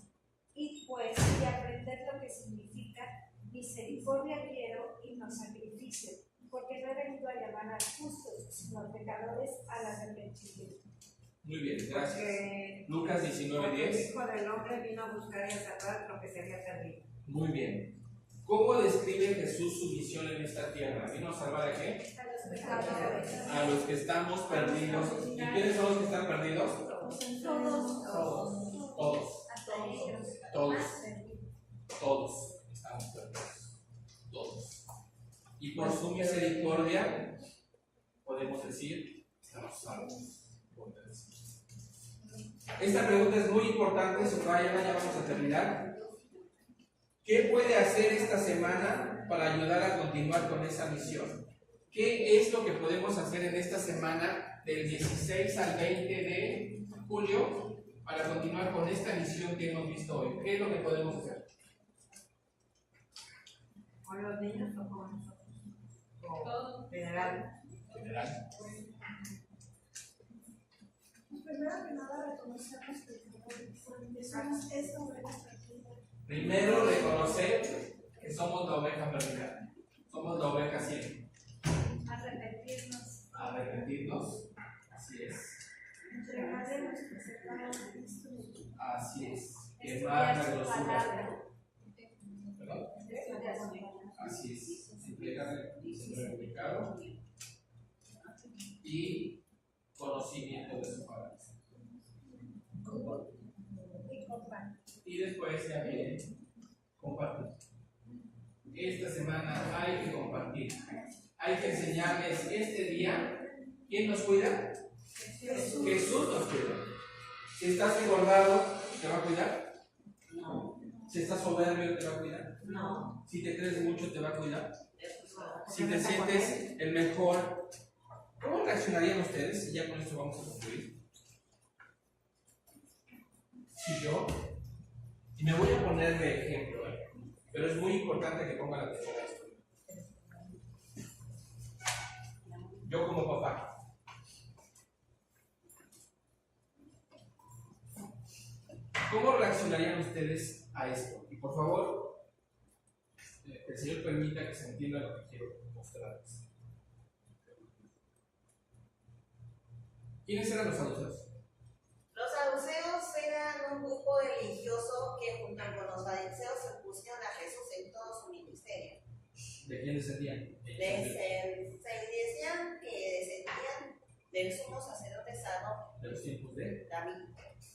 Id pues y aprended lo que significa misericordia quiero y no sacrificio, porque no he venido a llamar a los justos, sino a pecadores al arrepentimiento. Muy bien, gracias. Porque Lucas 19, 10. el Hijo del Hombre vino a buscar y a salvar lo que se había perdido. Muy bien. ¿Cómo describe Jesús su misión en esta tierra? ¿Vino a salvar a qué? A los pecadores. A los que estamos perdidos. ¿Y quiénes son los que están perdidos? Todos. Todos. Hasta ellos. Todos. Todos estamos perdidos. Todos. Y por su misericordia podemos decir, estamos salvos. Esta pregunta es muy importante, subrayala, ya vamos a terminar. ¿Qué puede hacer esta semana para ayudar a continuar con esa misión? ¿Qué es lo que podemos hacer en esta semana del 16 al 20 de julio para continuar con esta misión que hemos visto hoy? ¿Qué es lo que podemos hacer? ¿Con los niños o con nosotros? ¿O general? General. Primero que nada, reconocer nuestro pecado, porque somos esta oveja perdida. Primero reconocer que somos la oveja perdida. Somos la oveja ciega. Arrepentirnos. Arrepentirnos. Así es. Entregarle nuestro pecado a Cristo. Así es. Quemar la grosura. ¿Perdón? Así es. Entregarle el pecado y conocimiento de su palabra. Y después ya viene compartir. Esta semana hay que compartir. Hay que enseñarles este día. ¿Quién nos cuida? Jesús nos cuida. Si estás engordado, ¿te va a cuidar? No. Si estás soberbio, ¿te va a cuidar? No. Si te crees mucho, ¿te va a cuidar? Si te sientes el mejor, ¿cómo reaccionarían ustedes? Y ya con esto vamos a concluir. Si yo, y me voy a poner de ejemplo, pero es muy importante que pongan atención a esto. Yo como papá, ¿cómo reaccionarían ustedes a esto? Y por favor, el Señor permita que se entienda lo que quiero mostrarles. ¿Quiénes eran los saduceos? Los saduceos eran un grupo religioso que junto con los fariseos se opusieron a Jesús en todo su ministerio. ¿De quién descendían? Se decían que descendían del sumo sacerdote Sano De los tiempos de David.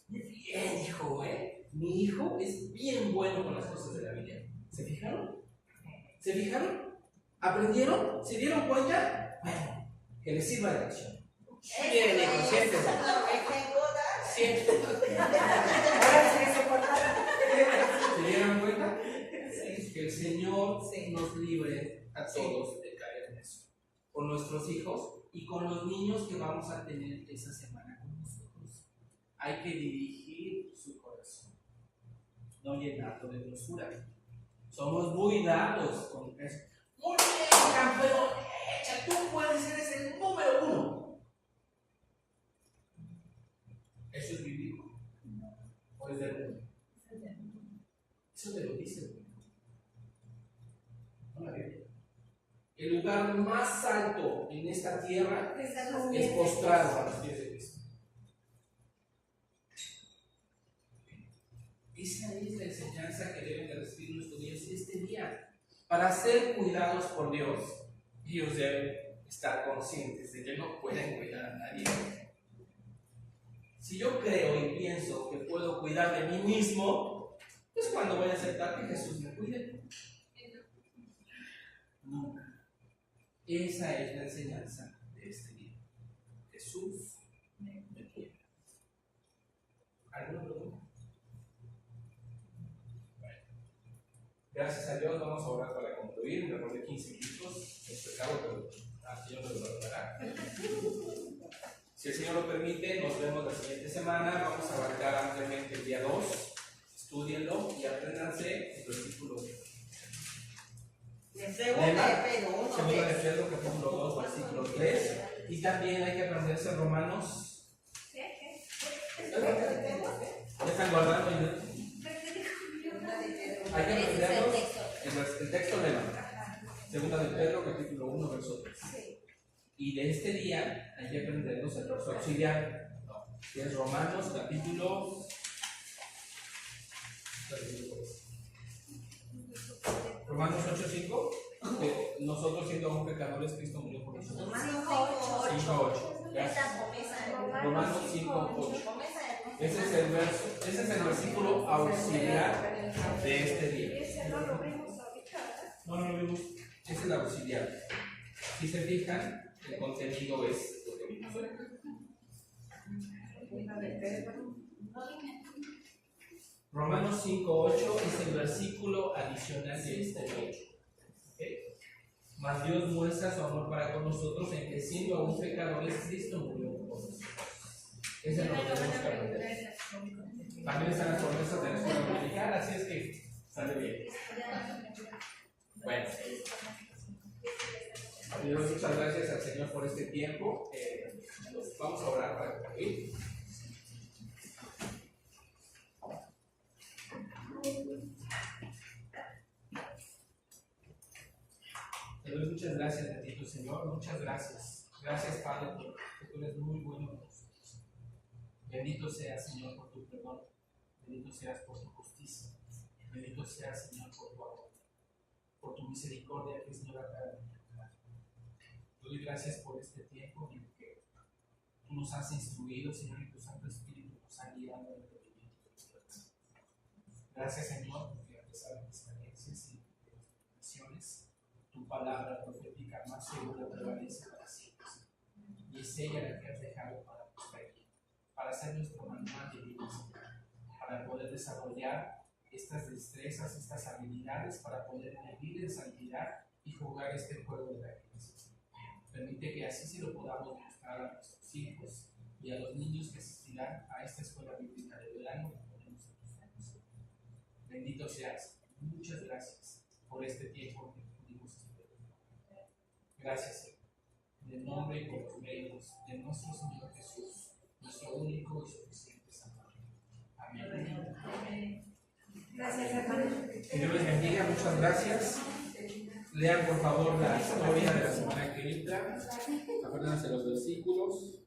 Muy bien, hijo, Mi hijo es bien bueno con las cosas de la Biblia. ¿Se fijaron? ¿Se fijaron? ¿Aprendieron? ¿Se dieron cuenta? Bueno, que les sirva de lección. Bien, hijo, siéntese. Siéntese. Ahora sí se cortaron. ¿Se dieron cuenta? Que el Señor nos libre a todos de caer en eso. Con nuestros hijos y con los niños que vamos a tener esa semana con nosotros. Hay que dirigir su corazón, no llenarlo de grosura. Somos muy dados con eso. Muy bien, campeón, tú puedes ser el número 1. Eso es bíblico. ¿O es del mundo? Eso te lo dice el mundo. No la Biblia. El lugar más alto en esta tierra es postrado a los pies de Cristo. Esa es la enseñanza que deben de recibir nuestros niños este día. Para ser cuidados por Dios, ellos deben estar conscientes de que no pueden cuidar a nadie. Si yo creo y pienso que puedo cuidar de mí mismo, pues cuando voy a aceptar que Jesús me cuide. Nunca. Esa es la enseñanza de este día. Jesús me quiere. ¿Alguna pregunta? Gracias a Dios vamos a orar para concluir. Me robé 15 minutos. Es pecado, pero el Señor nos lo perdonará. Si el Señor lo permite, nos vemos la siguiente semana. Vamos a abarcar ampliamente el día 2. Estúdienlo y apréndanse el versículo 1. Segunda de Pedro, capítulo 2, versículo 3. Y también hay que aprenderse Romanos. ¿Ya están guardando? Hay que aprendernos el texto lema. Segunda de Pedro, capítulo 1, verso 3. Y de este día hay que aprendernos el verso auxiliar, que es Romanos, capítulo. Romanos 8:5. Nosotros siendo aún pecadores, Cristo murió por nosotros. 5:8. Romanos 5:8. Ese es el versículo auxiliar de este día. No lo vimos. Ese es el auxiliar. Si se fijan, el contenido es lo que vimos. Romanos 5:8 es el versículo adicional de este 8. ¿Okay? Mas Dios muestra su amor para con nosotros en que siendo aún pecadores, Cristo murió por nosotros. Eso es lo que tenemos que aprender. También están las promesas de la escuela dominical, así es que sale bien. Bueno. Dios, muchas gracias al Señor por este tiempo. Vamos a orar para concluir. Te doy muchas gracias, bendito Señor, muchas gracias. Gracias, Padre, porque tú eres muy bueno con nosotros. Bendito seas, Señor, por tu perdón. Bendito seas por tu justicia. Bendito seas, Señor, por tu amor, por tu misericordia que es nueva cada día. Te doy gracias por este tiempo en el que tú nos has instruido, Señor, y tu Santo Espíritu nos ha guiado en el entendimiento de tu verdad. Gracias, Señor, porque a pesar de mis carencias y de mis limitaciones, tu palabra profética más segura prevalece para siempre. Y es ella la que has dejado para nuestra guía, para ser nuestro manual de vida, para poder desarrollar estas destrezas, estas habilidades, para poder vivir en santidad y jugar este juego de la iglesia. Permite que así se lo podamos mostrar a nuestros hijos y a los niños que asistirán a esta escuela bíblica de verano que ponemos en tus manos. Bendito seas. Muchas gracias por este tiempo que pudimos experimentar. Gracias, Señor. En el nombre y por los méritos de nuestro Señor Jesús, nuestro único y suficiente Salvador. Amén. Amén. Gracias, hermano. Que Dios les bendiga, muchas gracias. Lean por favor la historia de la semana que entra. Acuérdense los versículos.